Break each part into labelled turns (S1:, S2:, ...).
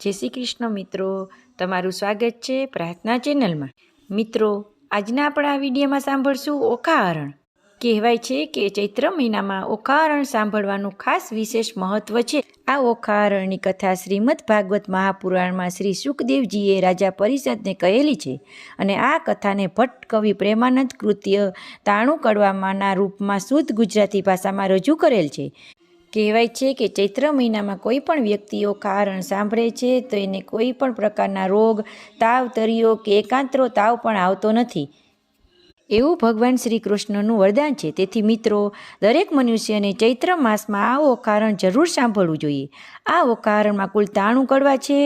S1: જય શ્રી કૃષ્ણ મિત્રો, તમારું સ્વાગત છે પ્રાર્થના ચેનલમાં। મિત્રો, આજના આપણા આ વિડીયોમાં સાંભળશું ઓખાહરણ। કહેવાય છે કે ચૈત્ર મહિનામાં ઓખાહરણ સાંભળવાનું ખાસ વિશેષ મહત્વ છે। આ ઓખાહરણની કથા શ્રીમદ ભાગવત મહાપુરાણમાં શ્રી સુખદેવજીએ રાજા પરિષદને કહેલી છે અને આ કથાને ભટ્ટ કવિ પ્રેમાનંદ કૃત્ય તાણું કડવામાંના રૂપમાં શુદ્ધ ગુજરાતી ભાષામાં રજૂ કરેલ છે। કહેવાય છે કે ચૈત્ર મહિનામાં કોઈ પણ વ્યક્તિ ઓખાહરણ સાંભળે છે તો એને કોઈ પણ પ્રકારના રોગ, તાવ, તરિયો કે એકાંતરો તાવ પણ આવતો નથી, એવું ભગવાન શ્રી કૃષ્ણનું વરદાન છે। તેથી મિત્રો, દરેક મનુષ્યને ચૈત્ર માસમાં આ ઓખાહરણ જરૂર સાંભળવું જોઈએ। આ ઓખાહરણમાં કુલ 93 કડવા છે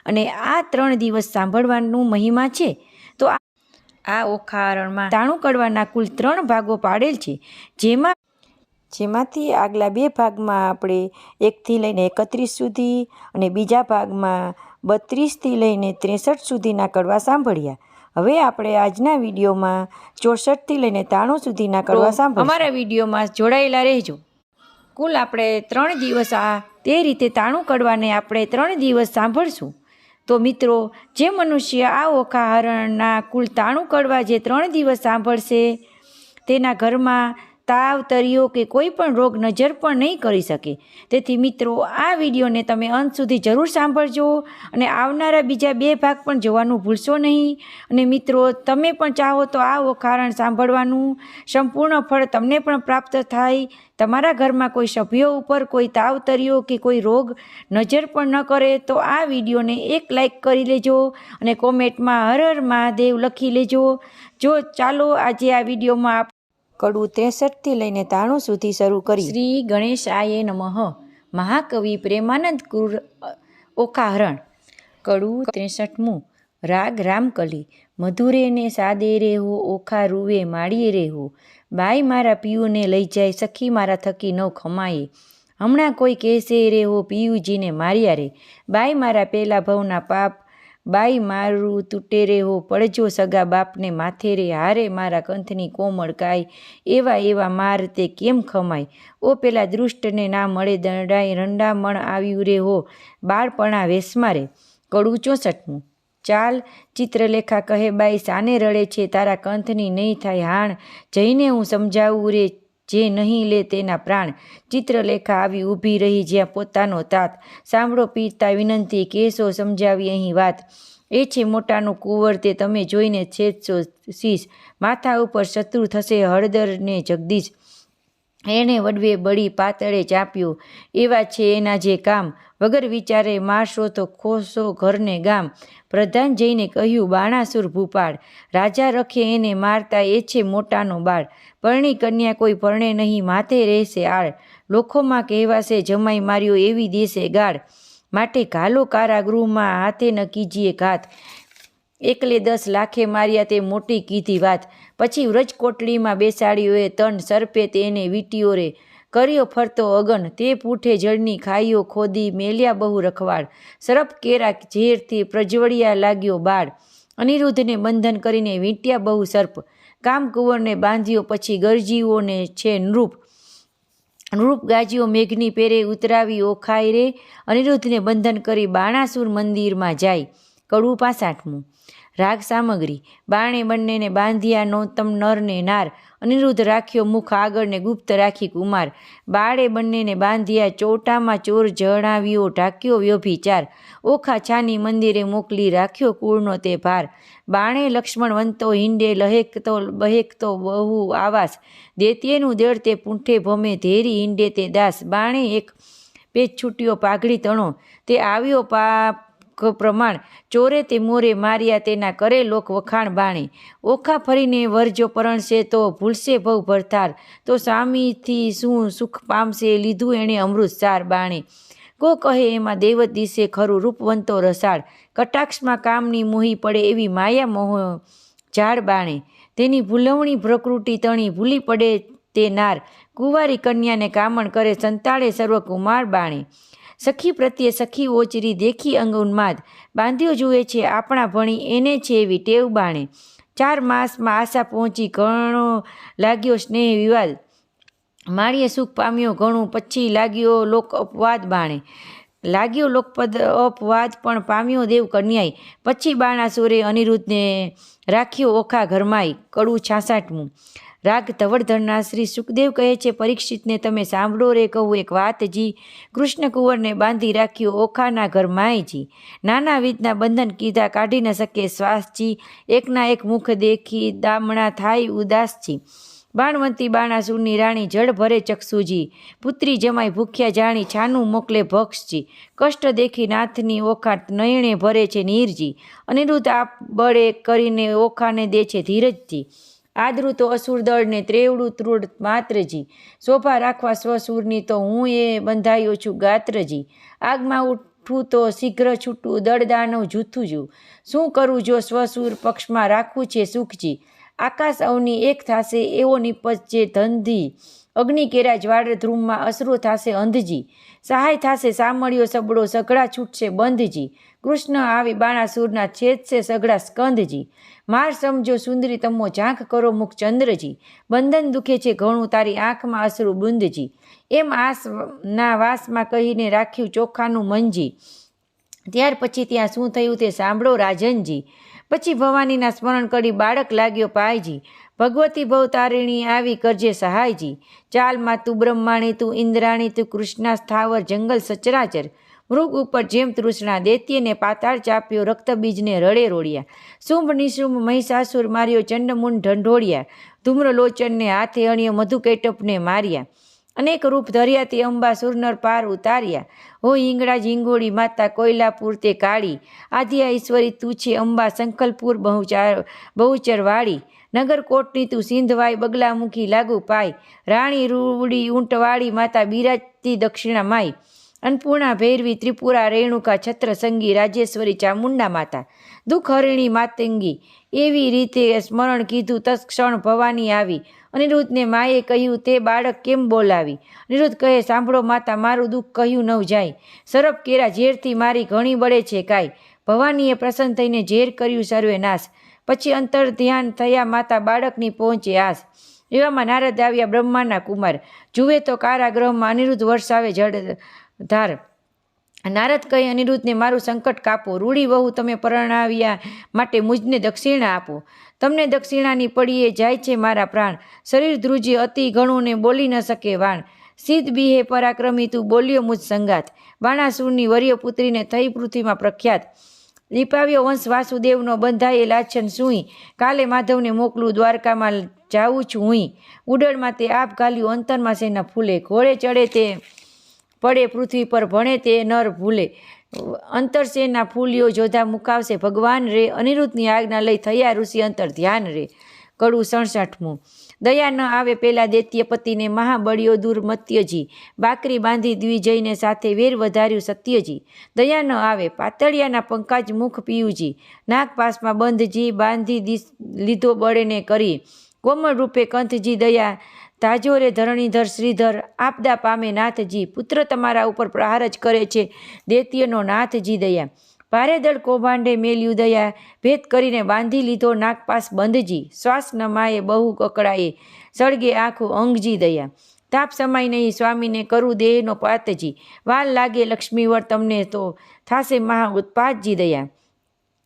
S1: અને આ 3 દિવસ સાંભળવાનું મહિમા છે। તો આ ઓખાહરણમાં 93 કડવાના કુલ 3 ભાગો પાડેલ છે, જેમાંથી આગલા 2 ભાગમાં આપણે 1 થી લઈને 31 સુધી અને બીજા ભાગમાં 32 થી લઈને 63 સુધીના કડવા સાંભળ્યા। હવે આપણે આજના વિડીયોમાં 64 થી લઈને 93 સુધીના કડવા સાંભળીશું। અમારા વિડીયોમાં જોડાયેલા રહેજો। કુલ આપણે 3 દિવસ તે રીતે 93 કડવાને આપણે 3 દિવસ સાંભળશું। તો મિત્રો, જે મનુષ્ય આ ઓખાહરણના કુલ 93 કડવા જે 3 દિવસ સાંભળશે તેના ઘરમાં તાવ, તરિયો કે કોઈ પણ રોગ નજર પણ નહીં કરી શકે। તેથી મિત્રો, આ વિડીયોને તમે અંત સુધી જરૂર સાંભળજો અને આવનારા બીજા 2 ભાગ પણ જોવાનું ભૂલશો નહીં। અને મિત્રો, તમે પણ ચાહો તો આ ઓખાહરણ સાંભળવાનું સંપૂર્ણ ફળ તમને પણ પ્રાપ્ત થાય, તમારા ઘરમાં કોઈ સભ્યો ઉપર કોઈ તાવ, તરિયો કે કોઈ રોગ નજર પણ ન કરે તો આ વિડીયોને 1 લાઈક કરી લેજો અને કોમેન્ટમાં હર હર મહાદેવ લખી લેજો। ચાલો આજે આ વિડીયોમાં કડવું 63 થી લઈને 93 સુધી શરૂ કરીએ। શ્રી ગણેશાય નમઃ। મહાકવિ પ્રેમાનંદ કૃર ઓખાહરણ। કડવું 63મું। રાગ રામકલી। મધુરે ને સાદે રેહો, ઓખા રૂવે માળીએ રેહો। બાઈ મારા પિયુને લઈ જાય, સખી મારા થકી ન ખમાયે। હમણાં કોઈ કહેશે રેહો, પિયુજીને માર્યા રે। બાઈ મારા પેલા ભવના પાપ, બાઈ મારું તૂટે રેહો। પડજો સગા બાપને માથે રે, હારે મારા કંથની કોમળ કાય। એવા એવા માર તે કેમ ખમાય, ઓ પેલા દૃષ્ટને ના મળે દંડાય। રંડામણ આવ્યું રે હો, બાળપણા વેશમાં રે। કડવું 64મું। ચાલ ચિત્રલેખા કહે, બાઈ સાને રડે છે, તારા કંથની નહીં થાય હાણ। જઈને હું સમજાવું રે, જે નહીં લે તેના પ્રાણ। ચિત્રલેખા આવી ઊભી રહી જ્યાં પોતાનો તાત, સાંભળો પીરતા વિનંતી, કહેશો સમજાવી અહીં વાત। એ છે મોટાનું કુંવર, તે તમે જોઈને છેદશો શીશ। માથા ઉપર શત્રુ થશે હળદર ને જગદીશ। એને વડવે બળી પાતળે ચાપ્યો, એવા છે એના જે કામ। વગર વિચારે મારશો તો ખોશો ઘરને ગામ। પ્રધાન જઈને કહ્યું, બાણાસુર ભૂપાળ। રાજા રખે એને મારતા, એ છે મોટાનો બાળ। પરણી કન્યા કોઈ પરણે નહીં, માથે રહેશે આળ। લોકોમાં કહેવાશે જમાઈ માર્યો, એવી દેશે ગાળ। માટે ઘાલો કારાગૃહમાં, હાથે ન કીજીએ ઘાત। એકલે 10 લાખે માર્યા, તે મોટી કીધી વાત। પછી વ્રજ કોટડીમાં બેસાડ્યો એ તન, સર્પે તેને વીંટ્યો રે। કર્યો ફરતો અગન, તે પૂઠે જળની ખાઈઓ ખોદી। મેલ્યા બહુ રખવાળ, સર્પ કેરા ઝેરથી પ્રજ્વળ્યા લાગ્યો બાળ। અનિરુદ્ધને બંધન કરીને વીંટ્યા બહુ સર્પ। કામકુંવરને બાંધ્યો પછી ગરજીઓને છે નૃપ। નૃપ ગાજ્યો મેઘની પેરે, ઉતરાવી ઓખાય રે। અનિરુદ્ધને બંધન કરી બાણાસુર મંદિરમાં જાય। કડવું 65મું। રાગ સામગ્રી। બાણે બંનેને બાંધ્યા નૌતમ નર ને નાર। અનિરુદ્ધ રાખ્યો મુખ આગળ ને ગુપ્ત રાખી કુમાર। બાળે બંનેને બાંધ્યા ચોટામાં, ચોર જણાવ્યો ઢાક્યો વ્યભિચાર। ઓખા છાની મંદિરે મોકલી, રાખ્યો કુળનો તે ભાર। બાણે લક્ષ્મણ વંતો હિંડે, લહેકતો બહેકતો બહુ આવાસ। દૈત્યનું દળ તે પૂંઠે ભમે, ધેરી હિંડે તે દાસ। બાણે એક પેચ છૂટ્યો પાઘડી તણો, તે આવ્યો પાપ પ્રમાણ। ચોરે તે મોરે માર્યા, તેના કરે લોક વખાણ બાણે। ઓખા ફરીને વરજો પરણશે, તો ભૂલશે ભવ ભરથાર। તો સ્વામીથી શું સુખ પામશે, લીધું એણે અમૃત સાર બાણે। કો કહે એમાં દૈવત દિશે, ખરું રૂપવંતો રસાળ। કટાક્ષમાં કામની મોહી પડે, એવી માયા મોહ ઝાડ બાણે। તેની ભૂલવણી પ્રકૃતિ તણી, ભૂલી પડે તે નાર। કુંવારી કન્યાને કામણ કરે, સંતાડે સર્વકુમાર બાણે। સખી પ્રત્યે સખી ઓચરી, દેખી અંગ ઉન્માદ। બાંધ્યો જુએ છે આપણા ભણી, એને છે એવી ટેવ બાણે। 4 માસમાં આશા પહોંચી, ઘણો લાગ્યો સ્નેહ વિવાદ। માળીએ સુખ પામ્યો ઘણું, પછી લાગ્યો લોક અપવાદ બાણે। લાગ્યો લોકપદ અપવાદ પણ પામ્યો દેવ કન્યાય. પછી બાણાસુરે અનિરુદ્ધને રાખ્યો ઓખા ઘરમાંય. કડું 66મું. રાગ ધવળધરના શ્રી સુખદેવ કહે છે, પરીક્ષિતને તમે સાંભળો રે કહું એક વાતજી. કૃષ્ણ કુંવરને બાંધી રાખ્યો ઓખાના ઘરમાંયજી. નાના વિધના બંધન કીધા કાઢી ન શકે શ્વાસજી. એકના એક મુખ દેખી દામણા થાય ઉદાસજી. બાણવંતી બાણાસુરની રાણી જળ ભરે ચક્ષુજી. પુત્રી જમાઈ ભૂખ્યા જાણી છાનું મોકલે ભક્ષજી. કષ્ટ દેખી નાથની ઓખા નયણે ભરે છે નીરજી. અનિરુદ્ધ આપ બળે કરીને ઓખાને દે છે ધીરજજી. આદરું તો અસુર દળને ત્રેવડું ત્રુડ માત્રજી. શોભા રાખવા સ્વસુરની તો હું એ બંધાયો છું ગાત્રજી. આગમાં ઉઠું તો શીઘ્ર છૂટું દળદાનવ જૂથું જું. શું કરું જો સ્વસુર પક્ષમાં રાખવું છે સુખજી. આકાશ અવની એક થાશે એવો નિપજે ધંધી. અગ્નિ કેરા જ્વાળ ધ્રુવમાં અસરો થાશે અંધજી. સહાય થાશે સામળ્યો સબળો સઘળા છૂટશે બંધજી. કૃષ્ણ આવી બાણાસુરના છેદશે સઘળા સ્કંધજી. માર સમજો સુંદરી તમો ઝાંખ કરો મુખ ચંદ્રજી. બંધન દુખે છે ઘણું તારી આંખમાં અસરું બુંદજી. એમ આસના વાસમાં કહીને રાખ્યું ચોખાનું મંજી. ત્યાર પછી ત્યાં શું થયું તે સાંભળો રાજનજી. પછી ભવાનીના સ્મરણ કરી બાળક લાગ્યો પાયજી. ભગવતી ભવતારિણી આવી કરજે સહાયજી. ચાલમાં તું બ્રહ્માણી તું ઇન્દ્રાણી તું કૃષ્ણા સ્થાવર જંગલ સચરાચર. મૃગ ઉપર જેમ તૃષ્ણા દૈત્યને પાતાળ ચાપ્યો રક્તબીજને રડે રોડિયા. શુંભ નિશુંભ મહિષાસુર માર્યો ચંડમુંડ ઢંઢોળિયા. ધૂમ્રલોચનને હાથે અણ્યો મધુકૈટપને માર્યા. અનેક રૂપ ધર્યા તે અંબા સુરનર પાર ઉતાર્યા. હો હિંગળા ઝીંગોળી માતા કોયલાપુર તે કાળી. આદ્યા ઈશ્વરી તું છે અંબા સંકલપુર બહુચર વાળી. નગરકોટની તું સિંધવાઈ બગલામુખી લાગુ પાય. રાણી રૂડી ઊંટવાળી માતા બિરાજતી દક્ષિણા માય. અન્નપૂર્ણા ભૈરવી ત્રિપુરા રેણુકા છત્ર સંગી રાજેશ્વરી ચામુંડા માતા. દુઃખ હરિણી માતંગી એવી રીતે સ્મરણ કીધું તત્ક્ષણ ભવાની આવી. અનિરુદ્ધને માએ કહ્યું તે બાળક કેમ બોલાવી. અનિરુદ્ધ કહે સાંભળો માતા મારું દુઃખ કહ્યું નવ જાય. સરપ કેરા ઝેરથી મારી ઘણી બળે છે કાય. ભવાનીએ પ્રસન્ન થઈને ઝેર કર્યું સર્વે નાશ. પછી અંતર ધ્યાન થયા માતા બાળકની પહોંચે આસ. એવામાં નારદ આવ્યા બ્રહ્માના કુમાર. જુએ તો કારાગૃહમાં અનિરુદ્ધ વરસાવે જળ ધાર. નારદ કહે અનિરુદ્ધને મારું સંકટ કાપો. રૂડી વહુ તમે પરણાવ્યા માટે મુજને દક્ષિણા આપો. તમને દક્ષિણાની પડીએ જાય છે મારા પ્રાણ. શરીર ધ્રુજી અતિ ઘણું ને બોલી ન શકે વાણ. સિદ્ધ બીહે પરાક્રમી તું બોલ્યો મુજ સંગાત. બાણાસુરની વર્ય પુત્રીને થઈ પૃથ્વીમાં પ્રખ્યાત. દીપાવ્યો વંશ વાસુદેવનો બંધાયે લાછન સુઈ. કાલે માધવને મોકલું દ્વારકામાં જાઉં છું હુંય. ઉડળમાં તે આપ ઘાલ્યું અંતરમાં સેના ફૂલે. ઘોડે ચડે તે પડે પૃથ્વી પર ભણે તે નર ભૂલે. અંતરસેના ફૂલ્યો જોધા મુકાવશે ભગવાન રે. અનિરુદ્ધની આજ્ઞા લઈ થયા ઋષિ અંતર ધ્યાન રે. કડું 67મું. દયા ન આવે પેલા દૈત્યપતિને મહાબળિયો દુર્મત્યજી. બાકરી બાંધી દ્વિજયને સાથે વેર વધાર્યું સત્યજી. દયા ન આવે પાતળિયાના પંકાજ મુખ પિયુજી. નાગપાસમાં બંધજી બાંધી લીધો બળેને કરી. કોમળ રૂપે કંથજી દયા તાજો રે ધરણીધર શ્રીધર. આપદા પામે નાથજી. પુત્ર તમારા ઉપર પ્રહાર જ કરે છે દૈત્યનો નાથજી દયા. ભારે દળ કૌભાંડે મેલ્યું દયા. ભેદ કરીને બાંધી લીધો નાગપાસ બંધજી. શ્વાસ નમાયે બહુ કકડાએ સળગે આખું અંગજી દયા. તાપ સમાય નહીં સ્વામીને કરું દેહનો પાતજી. વાલ લાગે લક્ષ્મીવર તમને તો થાશે મહા ઉત્પાતજી દયા.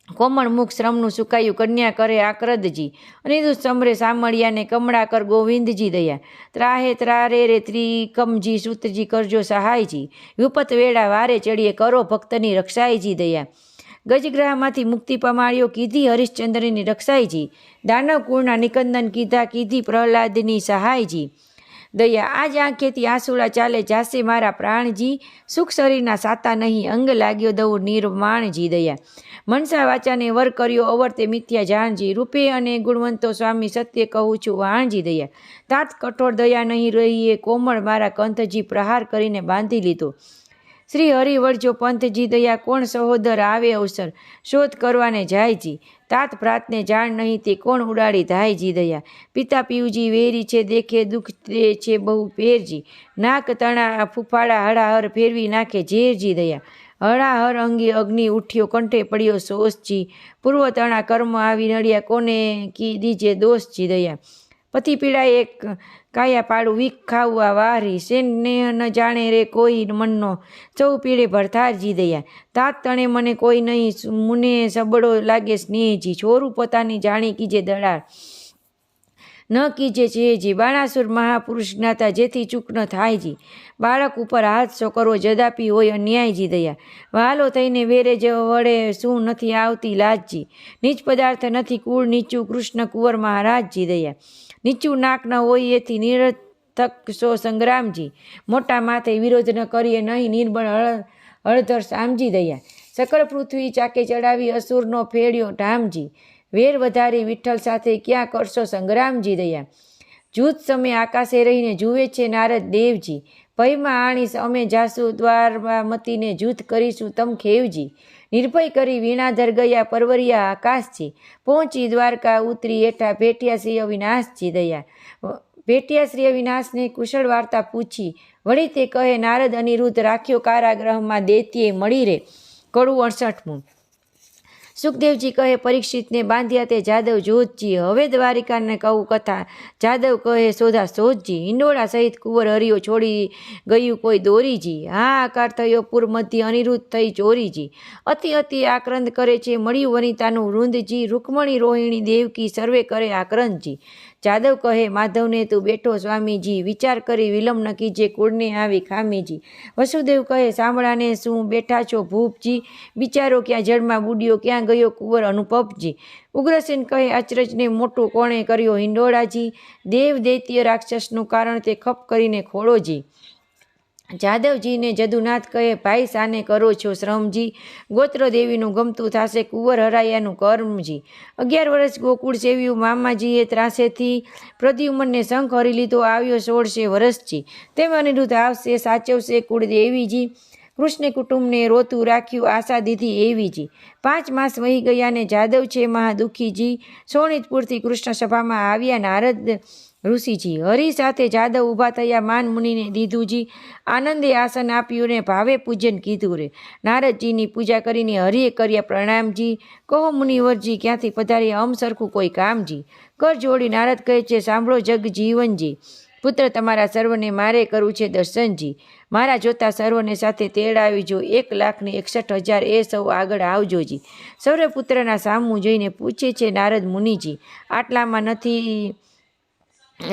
S1: કોમળ મુખ શ્રમનું સુકાયું કન્યા કરે આક્રદજી. અનિરુદ્ધ સમરે સામળિયાને કમળા કર ગોવિંદજી દયા. ત્રાહે ત્રારે રે ત્રિકમજી સૂતજી કરજો સહાયજી. વિપત વેળા વારે ચડીએ કરો ભક્તની રક્ષાયજી દયા. ગજગ્રહમાંથી મુક્તિ પમાડ્યો કીધી હરિશ્ચંદ્રની રક્ષાયજી. દાનવ કુળના નિકંદન કીધી પ્રહલાદની સહાયજી દયા. આજ આંખેથી આંસુડા ચાલે જાશે મારા પ્રાણજી. સુખ શરીરના સાતા નહીં અંગ લાગ્યો દઉં નિર્માણજી દયા. મનસા વાચાને વર કર્યો અવર્તે મિથ્યા જાણજી. રૂપે અને ગુણવંતો સ્વામી સત્ય કહું છું વાણજી દયા. તાત કઠોર દયા નહીં રહીએ કોમળ મારા કંથજી. પ્રહાર કરીને બાંધી લીધો શ્રી હરિ વળજો પંથજી દયા. કોણ સહોદર આવે અવસર શોધ કરવાને જાયજી. તાત ભ્રાતને જાણ નહીં તે કોણ ઉડાડી ધાયજી દયા. પિતા પિયુજી વેરી છે દેખે દુઃખ તે છે બહુ પેરજી. નાક તણા ફૂફાડા હળાહર ફેરવી નાખે ઝેરજી દયા. હળાહર અંગે અગ્નિ ઉઠ્યો કંઠે પડ્યો સોસજી. પૂર્વ તણા કર્મ આવી નડ્યા કોને કી દીજે દોષજી દયા. પતિ પીડાએ એક કાયા પાડું વીક ખાવા વારી સેને ન જાણે રે કોઈ મનનો સૌ પીડે ભરથારજી દયા તાત તણે મને કોઈ નહીં મુને સબડો લાગે સ્નેહજી છોરું પોતાની જાણી કીજે દડાર ન કીજે છેજી બાણાસુર મહાપુરુષ જ્ઞાતા જેથી ચૂક ન થાયજી બાળક ઉપર હાથ સો કરવો જદાપી હોય અન્યાયજી દયા વહાલો થઈને વેરે જ વડે શું નથી આવતી લાજજી નીચ પદાર્થ નથી કુળ નીચું કૃષ્ણ કુંવર મહારાજજી દયા નીચું નાક ન હોય એથી નિરર્થક સો સંગ્રામજી મોટા માથે વિરોધ ન કરીએ નહીં નિર્બળ હળધર સામજી દયા સકળ પૃથ્વી ચાકે ચડાવી અસુરનો ફેડ્યો ઢામજી વેર વધારી વિઠ્ઠલ સાથે ક્યાં કરશો સંગ્રામજી દયા જૂથ સમય આકાશે રહીને જુએ છે નારદ દેવજી ભયમાં આણીશ અમે જાસુ દ્વારમાં મતીને જૂથ કરીશું તમ ખેવજી નિર્ભય કરી વીણાધર ગયા પરવરિયા આકાશજી પહોંચી દ્વારકા ઉતરી હેઠા ભેટ્યા શ્રી અવિનાશજી દયા ભેટ્યા શ્રી અવિનાશને કુશળ વાર્તા પૂછી વળી તે કહે નારદ અનિરુદ્ધ રાખ્યો કારાગૃહમાં દૈત્યે મળી રે કડું 68મું સુખદેવજી કહે પરીક્ષિતને બાંધ્યા તે જાદવ જોધજી હવે દ્વારિકાને કહું કથા જાદવ કહે શોધા શોધજી હિંડોળા સહિત કુંવર હરિયો છોડી ગયું કોઈ દોરીજી આકાર થયો પૂર મધ્ય અનિરુદ્ધ થઈ ચોરીજી અતિ અતિ આક્રંદ કરે છે મળ્યું વનિતાનું વૃંદજી રૂકમણી રોહિણી દેવકી સર્વે કરે આક્રંદજી જાદવ કહે માધવને તું બેઠો સ્વામીજી વિચાર કરી વિલંબ ન કીજે કુળને આવી ખામીજી વસુદેવ કહે સાંભળાને શું બેઠા છો ભૂપજી વિચારો ક્યાં જળમાં બુડ્યો ક્યાં ગયો કુંવર અનુપપજી ઉગ્રસેન કહે અચરજને મોટું કોણે કર્યો હિંડોળાજી દેવ દૈત્ય રાક્ષસનું કારણ તે ખપ કરીને ખોળોજી જાદવજીને જદુનાથ કહે ભાઈ સાને કરો છો શ્રમજી ગોત્ર દેવીનું ગમતું થશે કુંવર હરાયાનું કર્મજી 11 વર્ષ ગોકુળ સેવ્યું મામાજીએ ત્રાસેથી પ્રદ્યુમનને શંખ હરી લીધો આવ્યો 16 વર્ષજી તેમ અનિરુદ્ધ આવશે સાચવશે કુળદેવીજી કૃષ્ણ કુટુંબને રોતું રાખ્યું આશા દીધી એવીજી 5 માસ વહી ગયા ને જાદવ છે મહાદુખીજી સોનિતપુરથી કૃષ્ણ સભામાં આવ્યા નારદ ઋષિજી હરિ સાથે જાદવ ઊભા થયા માન મુનિને દીધુંજી આનંદે આસન આપ્યું ને ભાવે પૂજન કીધું રે નારદજીની પૂજા કરીને હરિએ કર્યા પ્રણામજી કહો મુનિવરજી ક્યાંથી પધાર્યા અમ સરખું કોઈ કામજી કર જોડી નારદ કહે છે સાંભળો જગ જીવનજી પુત્ર તમારા સર્વને મારે કરવું છે દર્શનજી મારા જોતા સર્વને સાથે તેડાવીજો 1,61,000 એ સૌ આગળ આવજોજી સૌરે પુત્રના સામું જોઈને પૂછે છે નારદ મુનિજી આટલામાં નથી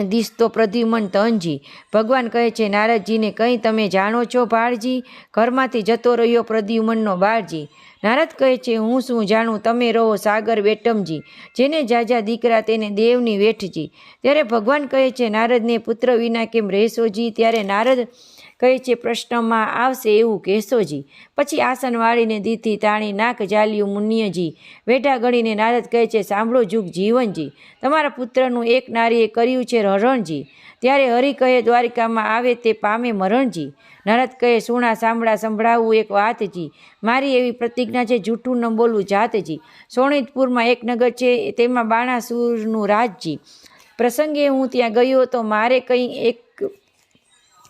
S1: દિસતો પ્રદ્યુમન તનજી ભગવાન કહે છે નારદજીને કંઈ તમે જાણો છો ભાળજી ઘરમાંથી જતો રહ્યો પ્રદ્યુમનનો બાળજી નારદ કહે છે હું શું જાણું તમે રહો સાગર વેટમજી જેને જાજા દીકરા તેને દેવની વેઠજી ત્યારે ભગવાન કહે છે નારદને પુત્ર વિના કેમ રહેશોજી ત્યારે નારદ કહે છે પ્રશ્નમાં આવશે એવું કહેશોજી પછી આસન વાળીને દીધી તાણી નાક જાલ્યું મુનિયજી વેઢા ગણીને નારદ કહે છે સાંભળો જુગ જીવનજી તમારા પુત્રનું એક નારીએ કર્યું છે હરણજી ત્યારે હરિ કહે દ્વારિકામાં આવે તે પામે મરણજી નારદ કહે સુણા સંભળાવું એક વાતજી મારી એવી પ્રતિજ્ઞા છે જૂઠું ન બોલવું જાતજી સોનિતપુરમાં એક નગર છે તેમાં બાણાસુરનું રાજજી પ્રસંગે હું ત્યાં ગયો તો મારે કંઈ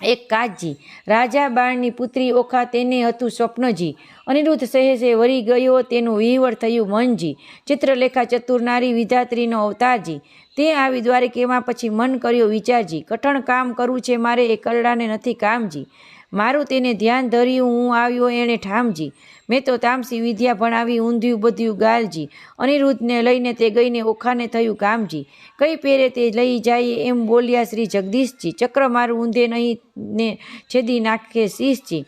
S1: એક કાજજી રાજા બાણની પુત્રી ઓખા તેને હતું સ્વપ્નજી અનિરુદ્ધ સહેસે વરી ગયો તેનું વિહવળ થયું મનજી ચિત્રલેખા ચતુર્નારી વિધાત્રીનો અવતારજી તે આવી દ્વારિકેમાં પછી મન કર્યો વિચારજી કઠણ કામ કરવું છે મારે એ કરડાને નથી કામજી મારું તેને ધ્યાન ધર્યું હું આવ્યો એણે ઠામજી મેં તો તામસી વિદ્યા ભણાવી ઊંધ્યું બધ્યું ગાલજી અનિરુદ્ધને લઈને તે ગઈને ઓખાને થયું કામજી કઈ પેરે તે લઈ જાય એમ બોલ્યા શ્રી જગદીશજી ચક્ર મારું ઊંધે નહીં ને છેદી નાખે શીશજી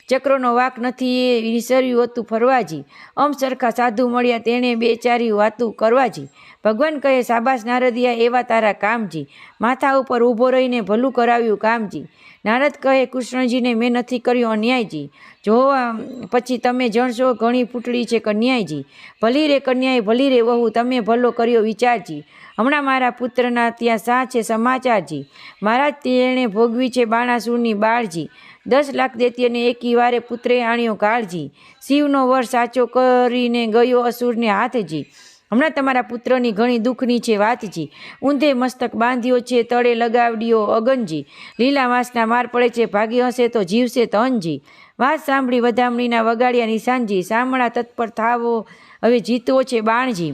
S1: ચક્રનો વાક નથી એ વિસર્યું હતું ફરવાજી અમ સરખા સાધુ મળ્યા તેણે બેચારી વાતું કરવાજી ભગવાન કહે સાબાસ નારદિયા એવા તારા કામજી માથા ઉપર ઊભો રહીને ભલું કરાવ્યું કામજી નારદ કહે કૃષ્ણજીને મેં નથી કર્યો અન્યાયજી જોવા પછી તમે જણશો ઘણી ફૂટડી છે કન્યાયજી ભલી રે કન્યાય ભલી રે વહુ તમે ભલો કર્યો વિચારજી હમણાં મારા પુત્રના ત્યાં શા છે સમાચારજી મહારાજ તેણે ભોગવી છે બાણાસુરની બાળજી 10 લાખ દૈત્યને એકી વારે પુત્રે આણ્યો કાળજી શિવનો વર સાચો કરીને ગયો અસુરને હાથજી હમણાં તમારા પુત્રની ઘણી દુઃખની છે વાતજી ઊંધે મસ્તક બાંધ્યો છે તળે લગાવડ્યો અગનજી લીલા વાસના માર પડે છે ભાગી હશે તો જીવશે તનજી વાત સાંભળી વધામણીના વગાડ્યા નિશાનજી સામણા તત્પર થાવો હવે જીતવો છે બાણજી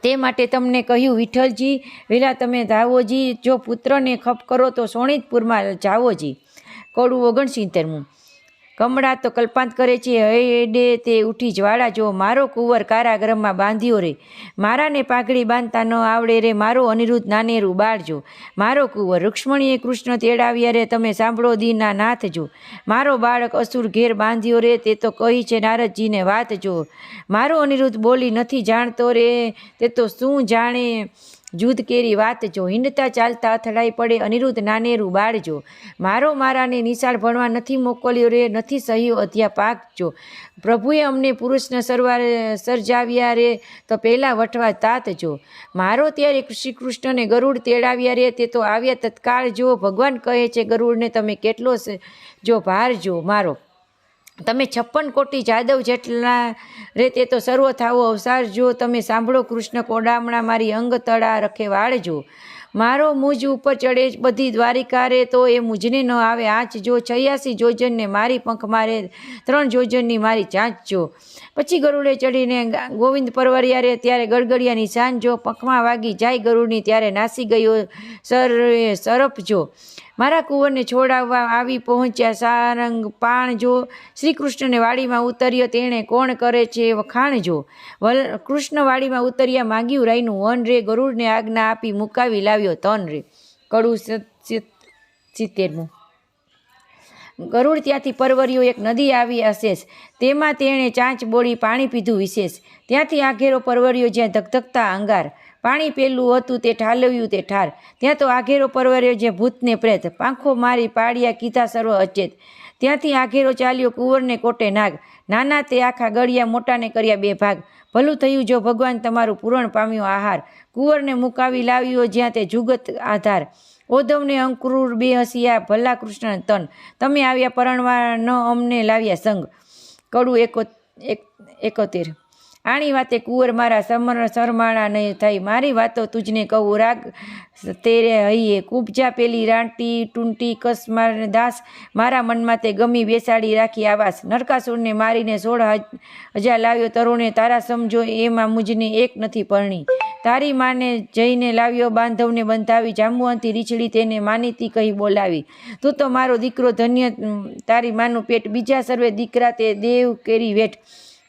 S1: તે માટે તમને કહ્યું, વિઠ્ઠલજી વેલા તમે ધાવોજી, જો પુત્રને ખપ કરો તો શોણિતપુરમાં જાવોજી. કડું 69. કમળા તો કલ્પાંત કરે છે, હૈડે તે ઉઠી જ્વાળા, જો મારો કુંવર કારાગૃહમાં બાંધ્યો રે, મારાને પાઘડી બાંધતા ન આવડે રે, મારો અનિરુદ્ધ નાનેરું બાળજો. મારો કુંવર રૂક્ષ્મણીએ કૃષ્ણ તેડાવ્યા રે, તમે સાંભળો દીના નાથ જો, મારો બાળક અસુર ઘેર બાંધ્યો રે, તે તો કહી છે નારદજીને વાત જો. મારો અનિરુદ્ધ બોલી નથી જાણતો રે, તે તો શું જાણે જુદ કેરી વાત જો. હિંડતા ચાલતા અથડાઈ પડે, અનિરુદ્ધ નાનેરું બાળજો. મારાને નિશાળ ભણવા નથી મોકલ્યો રે, નથી સહ્યો અધ્યાપાક જો. પ્રભુએ અમને પુરુષને સર્જાવ્યા રે, તો પહેલાં વટવા તાત જો. મારો ત્યારે શ્રી કૃષ્ણને ગરુડ તેડાવ્યા રે, તે તો આવ્યા તત્કાળ જો. ભગવાન કહે છે ગરુડને તમે કેટલો જો ભાર જો મારો. તમે 56 કોટી જાદવ જેટલા રે, તે તો સર્વ થાવો અવસાર જો. તમે સાંભળો કૃષ્ણ કોડામણા, મારી અંગ તળા રખે વાળજો. મારો મુજ ઉપર ચડે બધી દ્વારિકા રે, તો એ મુજને ન આવે આંચ જો. 86 જોજનને મારી પંખ મારે, 3 જોજનની મારી ચાંચ જો. પછી ગરુડે ચડીને ગોવિંદ પરવર્યા રે, ત્યારે ગડગડિયાની સાંજ જો. પંખમાં વાગી જાય ગરુડની, ત્યારે નાસી ગયો સરપ જો. મારા કુંવરને છોડાવવા આવી પહોંચ્યા સારંગ પાણ જો. શ્રી કૃષ્ણને વાડીમાં ઉતર્યો, તેણે કોણ કરે છે વખાણ જો. કૃષ્ણ વાડીમાં ઉતર્યા, માગ્યું રાયનું વન રે, ગરુડને આજ્ઞા આપી મુકાવી લાવ્યો તન રે. કડું 70. ગરુડ ત્યાંથી પરવર્યો, એક નદી આવી અશેષ, તેમાં તેણે ચાંચ બોળી પાણી પીધું વિશેષ. ત્યાંથી આઘેરો પરવર્યો, જ્યાં ધગધગતા અંગાર, પાણી પેલું હતું તે ઠાલવ્યું તે ઠાર. ત્યાં તો આઘેરો પરવર્યો, જે ભૂતને પ્રેત, પાંખો મારી પાડ્યા કીધા સર્વ અચેત. ત્યાંથી આઘેરો ચાલ્યો, કુંવરને કોટે નાગ, નાના તે આખા ગળ્યા, મોટાને કર્યા 2 ભાગ. ભલું થયું જો ભગવાન તમારું પૂરણ પામ્યો આહાર, કુંવરને મુકાવી લાવ્યો, જ્યાં તે જુગત આધાર. ઓધવને અંકુર 2 હસિયા, ભલા કૃષ્ણ તન, તમે આવ્યા પરણવા ન અમને લાવ્યા સંગ. કડું 71. આણી વાતે કુંવર મારા શરમાળા નહીં થાય, મારી વાતો તુજને કહું રાગ તેરે હૈયે. કુબજા પેલી રાંટી ટૂંટી કસમાર દાસ, મારા મનમાં તે ગમી બેસાડી રાખી આવાસ. નરકાસુરને મારીને 16,000 લાવ્યો તરુણે, તારા સમજો એમાં મુજને એક નથી પરણી. તારી માને જઈને લાવ્યો બાંધવને બંધાવી, જાંબુવંતી રીછડી તેને માનીતી કહી બોલાવી. તું તો મારો દીકરો ધન્ય, તારી માનું પેટ, બીજા સર્વે દીકરા તે દેવ કેરી વેઠ.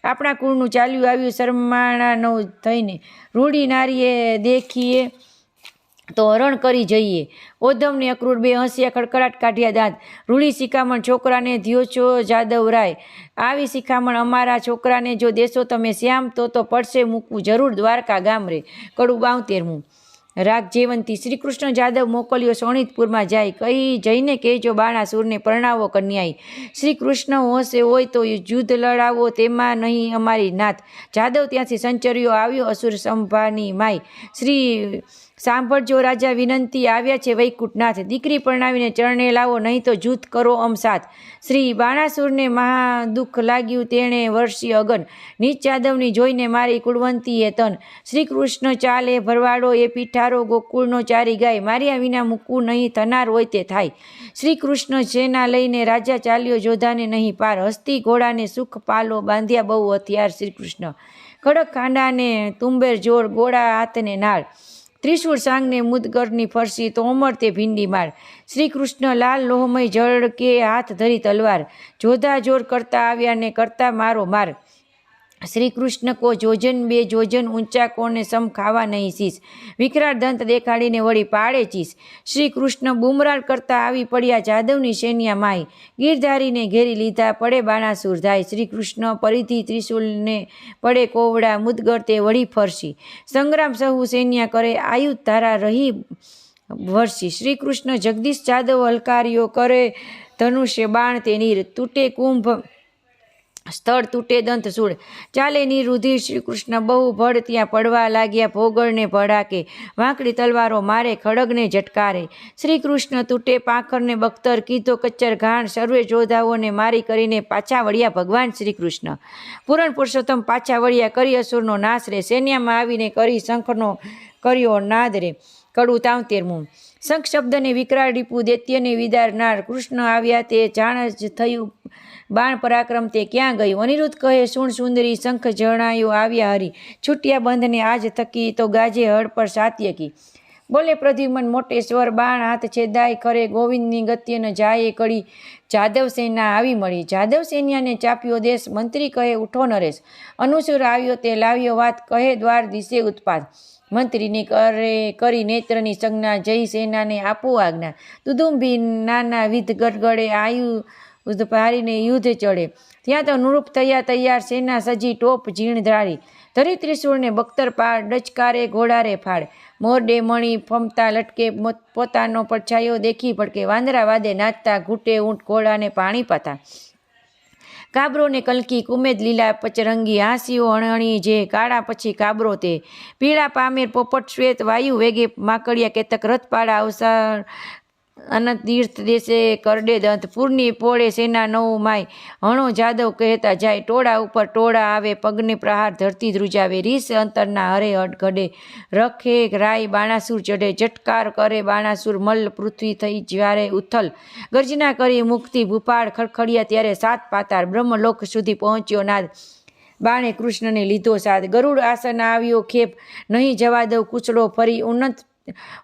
S1: આપણા કુળનું ચાલ્યું આવ્યું શરમાણા ન થઈને, રૂડી નારીએ દેખીએ તો હરણ કરી જઈએ. ઓધવને અક્રૂર 2 હસિયા, ખડખડાટ કાઢ્યા દાંત. રૂડી શિખામણ છોકરાને ધ્યો છો જાદવ રાય, આવી શિખામણ અમારા છોકરાને જો દેશો તમે શ્યામ, તો પડશે મૂકવું જરૂર દ્વારકા ગામ રે. કડું 72. રાગ જેવંતી. શ્રી કૃષ્ણ જાદવ મોકલ્યો શોણિતપુરમાં જાય, કહી જઈને કહેજો બાણાસુરને પરણાવો કન્યાઈ. શ્રી કૃષ્ણ હોશે હોય તો યુદ્ધ લડાવો, તેમાં નહીં અમારી નાથ. જાદવ ત્યાંથી સંચર્યો આવ્યો, અસુર સંભાની માય. શ્રી સાંભળજો રાજા વિનંતી, આવ્યા છે વૈકુંઠનાથ, દીકરી પરણાવીને ચરણે લાવો, નહીં તો જૂથ કરો અમ સાથ. શ્રી બાણાસુરને મહા દુઃખ લાગ્યું, તેણે વર્ષી અગન, નીચ જાદવની જોઈને મારી કુળવંતીએ તન. શ્રી કૃષ્ણ ચાલે ભરવાડો, એ પીઠારો ગોકુળનો ચારી ગાય, માર્યા વિના મૂકવું નહીં, થનાર હોય તે થાય. શ્રી કૃષ્ણ સેના લઈને રાજા ચાલ્યો, જોધાને નહીં પાર. હસ્તી ઘોડાને સુખ પાલો, બાંધ્યા બહુ હથિયાર. શ્રી કૃષ્ણ કડક ખાંડાને તુંબેર જોર, ગોળા હાથને નાળ, ત્રિશૂળ સાંગને મુદગરની ફરસી, તોમર તે ભીંડી માળ. શ્રી કૃષ્ણ લાલ લોહમય જળ કે, હાથ ધરી તલવાર, જોધા જોર કરતા આવ્યા ને કરતા મારો માર. શ્રી કૃષ્ણ કો જોજન 2 જોજન ઊંચા, કોને સમ ખાવા નહીં શીશ, વિકરાળ દંત દેખાડીને વળી પાડે ચીસ. શ્રી કૃષ્ણ બુમરાળ કરતા આવી પડ્યા, જાદવની સૈન્ય માય, ગીરધારીને ઘેરી લીધા, પડે બાણાસુર ધાય. શ્રી કૃષ્ણ પરિધિ ત્રિશૂલને પડે કોવડા, મુદગર તે વળી ફરસી, સંગ્રામ સહુ સૈન્ય કરે, આયુધ ધારા રહી વર્ષી. શ્રી કૃષ્ણ જગદીશ જાદવ હલકાર્યો, કરે ધનુષ્ય બાણ તે નીર, તૂટે કુંભ સ્થળ, તૂટે દંત સૂળ, ચાલે ની રુધિર. શ્રી કૃષ્ણ બહુ ભળ ત્યાં પડવા લાગ્યા, ભોગળને ભડાકે, વાંકડી તલવારો મારે, ખડગને ઝટકારે. શ્રી કૃષ્ણ તૂટે પાંખરને બખ્તર, કીધો કચ્ચર ઘાણ, સર્વે જોધાઓને મારી કરીને પાછા વળ્યા ભગવાન શ્રી કૃષ્ણ. પૂરણ પુરુષોત્તમ પાછા વળ્યા, કરી અસુરનો નાશ રે, સૈન્યમાં આવીને કરી શંખનો કર્યો નાદ રે. કડું 73. શંખ શબ્દને વિકરાળ રીપું દૈત્યને વિદારનાર કૃષ્ણ આવ્યા તે જાણ જ થયું બાણ પરાક્રમ તે ક્યાં ગયું. અનિરુદ્ધ કહે સુણ સુંદરી શંખ જણાયો આવ્યા હરી છૂટ્યા બંધને આજ થકી તો ગાજે હળ પર સાત્યકી. બોલે પ્રદ્યુમન મોટે સ્વર બાણ હાથ છેદાય ખરે ગોવિંદની ગત્ય ન જાય કડી જાદવ સેના આવી મળી. જાદવ સૈન્યને ચાપ્યો દેશ મંત્રી કહે ઉઠો નરેશ અનુસુર આવ્યો તે લાવ્યો વાત કહે દ્વાર દિશે ઉત્પાત. મંત્રીને કરી નેત્રની સંજ્ઞા જય સેનાને આપો આજ્ઞા. દુદુંભી નાના વિધ ગડગડે આયુ ભારીને યુદ્ધ ચડે. ત્યાં તો નૃપ થયા તૈયાર સેના સજી ટોપ ઝીણ ધારી ધરી ત્રિશૂળને બખ્તર પાડ ડચકારે ઘોડારે ફાડ. મોરડે મણી ફમતા લટકે પોતાનો પડછાયો દેખી પડકે વાંદરા વાદે નાચતા ઘૂંટે ઊંટ ઘોડાને પાણી પાતા. કાબરો ને કલકી કુમેદ લીલા પચરંગી હાંસીઓ અણણી જે કાળા પછી કાબરો તે પીળા પામેર પોપટ શ્વેત વાયુ વેગે માકડિયા કેતક રથપાડા અવસર અનંત તીર્થ દેશે કરડે દંત પૂરની પોળે સેના નવ માય હણો જાદવ કહેતા જાય ટોળા ઉપર ટોળા આવે પગને પ્રહાર ધરતી ધ્રુજાવે રીસ અંતરના હરે હટ ઘડે રખે રાય બાણાસુર ચઢે ઝટકાર કરે બાણાસુર મલ્લ પૃથ્વી થઈ જ્યારે ઉથલ ગર્જના કરી મુક્તિ ભૂપાળ ખડખડિયા ત્યારે સાત પાતાળ બ્રહ્મલોક સુધી પહોંચ્યો નાદ બાણે કૃષ્ણને લીધો સાથ ગરુડ આસન આવ્યો ખેપ નહીં જવા દઉં કૂચડો ફરી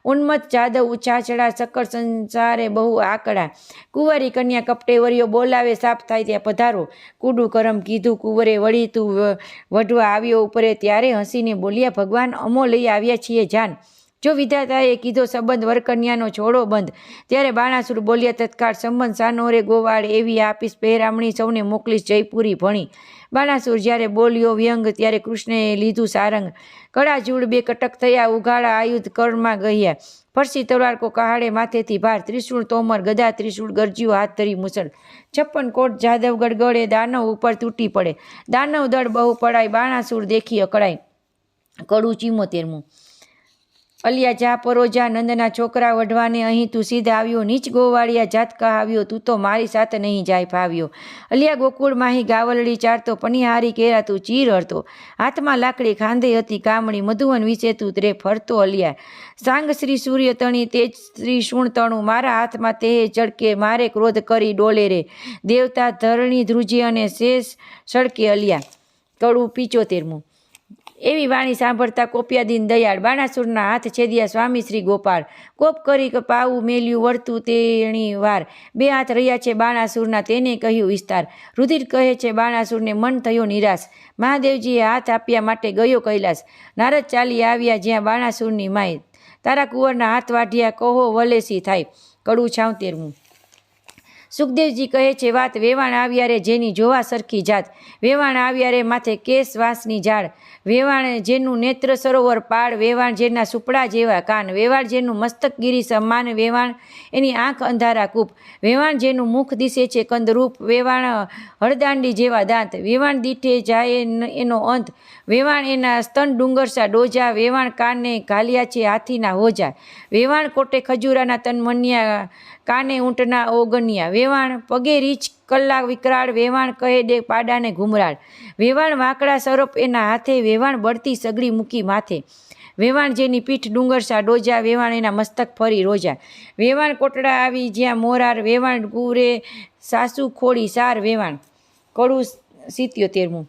S1: ઉન્મત જાદવ ઉછાછડા સકળ સંસારે બહુ આકડા. કુંવરી કન્યા કપટે વર્યો બોલાવે સાપ થાય ત્યાં પધારો કુડું કરમ કીધું કુંવરે વળી તું વઢવા આવ્યો ઉપરે ત્યારે હસીને બોલ્યા ભગવાન અમો લઈ આવ્યા છીએ જાન. જો વિધાતાએ કીધો સંબંધ વરકન્યાનો છોડો બંધ ત્યારે બાણાસુર બોલ્યા તત્કાળ સંબંધ સાનો રે ગોવાળ એવી આપીશ પહેરામણી સૌને મોકલીશ જયપુરી ભણી. બાણાસુર જ્યારે બોલ્યો વ્યંગ ત્યારે કૃષ્ણએ લીધું સારંગ કળા જૂડ બે કટક થયા ઉઘાડા આયુધ કરમાં ગયા ફરસી તલવાર કો કહાડે માથેથી ભાર ત્રિશૂળ તોમર ગદા ત્રિશૂળ ગરજ્યું હાથ ધરી મુસળ 56 કોટ જાદવ ગડગડે દાનવ ઉપર તૂટી પડે દાનવ દળ બહુ પડાય બાણાસુર દેખી અકળાય. કડું 74. અલિયા જા પરોજા નંદના છોકરા વઢવાને અહીં તું સીધા આવ્યો નીચ ગોવાળિયા જાત કહાવ્યો તું તો મારી સાથે નહીં જાય ફાવ્યો. અલિયા ગોકુળ માહી ગાવલડી ચારતો પનિહારી કેરા તું ચીર હરતો હાથમાં લાકડી ખાંધે હતી કામણી મધુવન વિશે તું ત્રે ફરતો. અલિયા સાંગ શ્રી સૂર્ય તણી તેજ શ્રી શુણ તણું મારા હાથમાં તે ચડકે મારે ક્રોધ કરી ડોલે રે દેવતા ધરણી ધ્રુજી અને શેષ સડકે. અલિયા. કડું 75. એવી વાણી સાંભળતા કોપ્યાદીન દયાળ બાણાસુરના હાથ છેદિયા સ્વામી શ્રી ગોપાળ કોપ કરી પાવું મેલ્યું વળતું તેણી વાર બે હાથ રહ્યા છે બાણાસુરના તેને કહ્યું વિસ્તાર. રુધિર કહે છે બાણાસુરને મન થયો નિરાશ મહાદેવજીએ હાથ આપ્યા માટે ગયો કૈલાસ. નારદ ચાલી આવ્યા જ્યાં બાણાસુરની માય તારા કુંવરના હાથ વાઢ્યા કહો વલેસી થાય. કડું 76. સુખદેવજી કહે છે વાત વેવાણ આવ્યા રે જેની જોવા સરખી જાત વેવાણ આવ્યા રે માથે કેસ વાસની ઝાડ વેવાણ જેનું નેત્ર સરોવર પાડ વેવાણ જેના સુપડા જેવા કાન વેવાણ જેનું મસ્તક ગિરી સમાન વેવાણ એની આંખ અંધારા કૂપ વેવાણ જેનું મુખ દિશે છે કંદરૂપ વેવાણ હળદાંડી જેવા દાંત વેવાણ દીઠે જાય એનો અંત વેવાણ એના સ્તન ડુંગરસા ડોજા વેવાણ કાને ઘાલ્યા છે હાથીના હોજા વેવાણ કોટે ખજૂરાના તન મન્યા કાને ઊંટના ઓગણ્યા વેવાણ પગે રીચ કલ્લા વિકરાળ વેવાણ કહે દે પાડાને ઘુમરાળ વેવાણ વાંકડા સરપ એના હાથે વેવાણ બળતી સગડી મૂકી માથે વેવાણ જેની પીઠ ડુંગરસા ડોજા વેવાણ એના મસ્તક ફરી રોજા વેવાણ કોટડા આવી જ્યાં મોરાર વેવાણ ગુરે સાસુ ખોડી સાર વેવાણ. કડું 77.